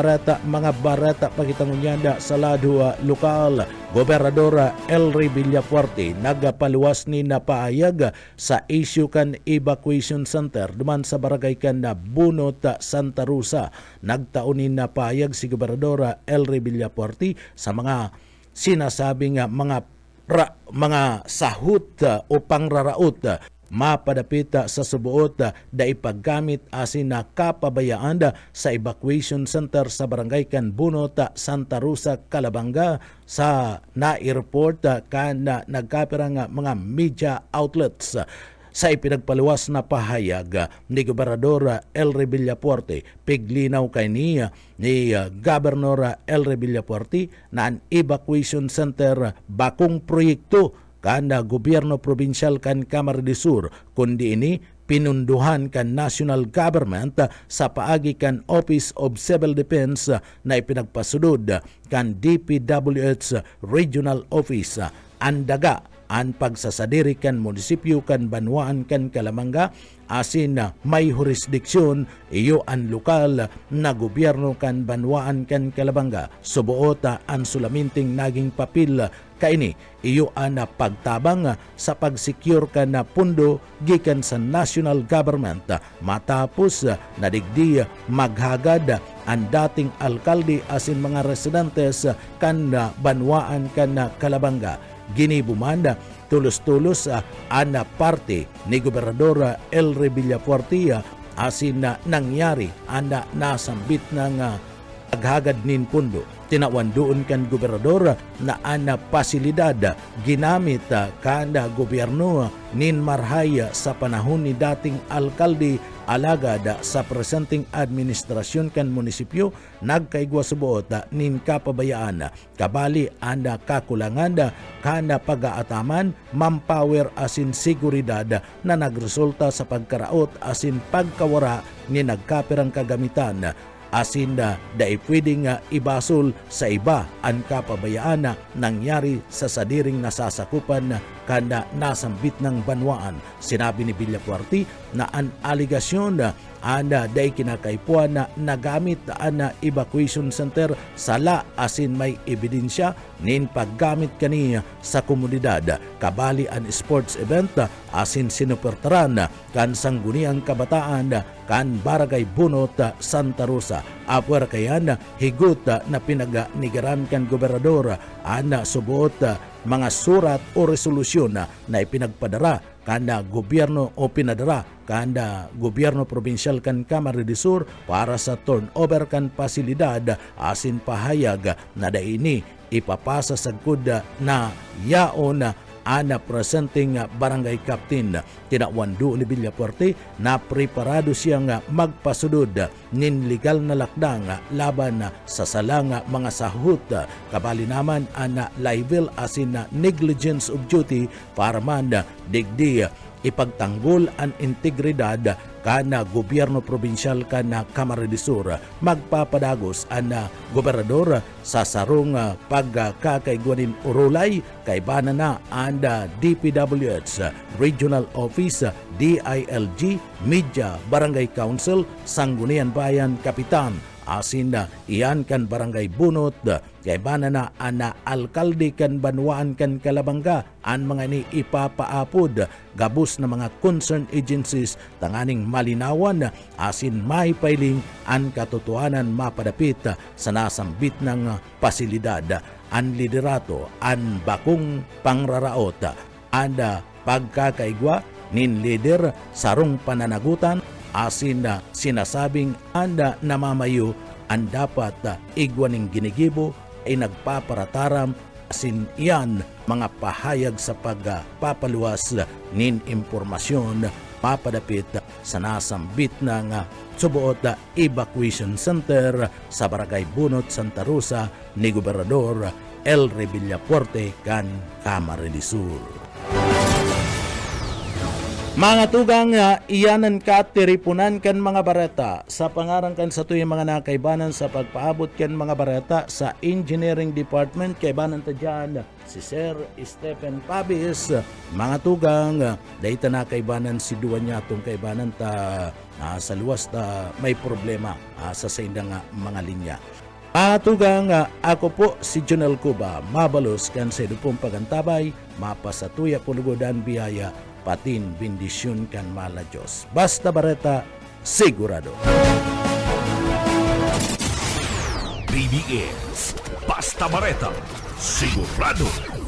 barata pagitangunyanda sa lado lokal, Gobernador Elry Villafuerte nagapaluwas ni napaayag sa issue kan evacuation center duman sa barangay kan na Bunot, Santa Rosa. Nagtaunin na paayag si Gobernador Elry Villafuerte sa mga sinasabing mga sahut o pangraraot mapadapit sa subuot da ipaggamit asin na kapabayaan sa evacuation center sa barangay kan Bunot, Santa Rosa, Calabanga sa na-report kan nagkapirang mga media outlets. Sa ipinagpaluwas na pahayag ni Gobernador Elry Villafuerte, piglinaw kay ni Governor Elry Villafuerte na ang evacuation center bakong proyekto kan gobyerno probinsyal kan Camarines Sur, kundi ini pinunduhan kan national government sa paagi kan Office of Civil Defense na ipinagpasunod kan DPWH Regional Office. Andaga ang pagsasadiri kan munisipyo kan Banwaan kan Calabanga asin may jurisdiksyon iyo ang lokal na gobyerno kan Banwaan kan Calabanga. Subuot ang sulaminting naging papil kaini iyo ang pagtabang sa pag-secure kan na pundo gikan sa national government matapos nadigdi maghagad ang dating alkalde asin mga residentes kan Banwaan kan Calabanga. Ginibumanda tulos-tulos ang parte ni Gobernador Elry Villafuerte asin na nangyari ang nasambit ng paghagad nin pundo. Tinawan doon kan gobernador na ang pasilidad ginamit kan gobyerno nin Marhay sa panahon ni dating alkalde alagad sa presenting administrasyon kan munisipyo nagkaigwa subuot nin kapabayaan kabali ang kakulangan kan pag-aataman manpower asin seguridad na nagresulta sa pagkaraot asin pagkawara ni nagkapirang kagamitan asin dai pwedeng ibasol sa iba ang kapabayaan na nangyari sa sadiring nasasakupan kada nasambit ng Banwaan. Sinabi ni Villafuerte na ang aligasyon dai kinakaipuan na nagamit ang evacuation center sala asin may ebidensya nin paggamit kaniya sa komunidad kabali ang sports event asin sinupertaran kan sangguniang kabataan kan Barangay Bunot, Santa Rosa. Apwer kayan higot na pinaganigaran kan gobernador ang subuot mga surat o resolusyon na ipinagpadara kanda gobyerno o pinadara kanda gobyerno probinsyal kan Camarines Sur para sa turnover kan pasilidad asin pahayag na daini ipapasa sa good na yaon ana presenting barangay captain. Tinawando ni Villafuerte na preparado siyang magpasudod nin legal na lakdang laban sa salang mga sahut kabali naman ang libel asin negligence of duty para man digdi ipagtanggol ang integridad kana gobyerno probinsyal kana Camarines Sur. Magpapadagos ang gobernador sa sarong pagkakaigwanin urulay kay banana ang DPWH Regional Office, DILG, Media, Barangay Council, Sangguniang Bayan, Kapitan asin iyan kan Barangay Bunot kay banana ana alkalde kan Banwaan kan Calabanga ang mga ni ipapaapod gabos na mga concerned agencies tanganing malinawan asin may pailing ang katotohanan mapadapit sa nasambit ng pasilidad ang liderato ang bakong pangraraot ang pagkakaigwa nin leader sarong pananagutan asin sinasabing anda namamayo ang dapat igwaning ginigibo ay nagpaparataram asin iyan mga pahayag sa pagpapaluwas nin impormasyon papadapit sa nasambit ng subuot evacuation center sa Barangay Bunot, Santa Rosa ni Gobernador Elry Villafuerte kan Camarines Sur. Mga tugang iyanan ka tiripunan kan mga bareta sa pangarang kan sa tuyong mga nakaibanan sa pagpaabot kan mga bareta sa engineering department kaibanan ta dyan si Sir Stephen Pabis. Mga tugang dahita nakaibanan si duwan niya itong kaibanan ta sa luwas ta may problema sa indang mga linya. Atuga nga ako po si Jonel Cuba, mabalos kan sa dupong pagantabay, mapasatuya pulugodan biyaya, patin bendisyon kan mala Diyos. Basta Bareta, sigurado. BBS Basta Bareta, sigurado.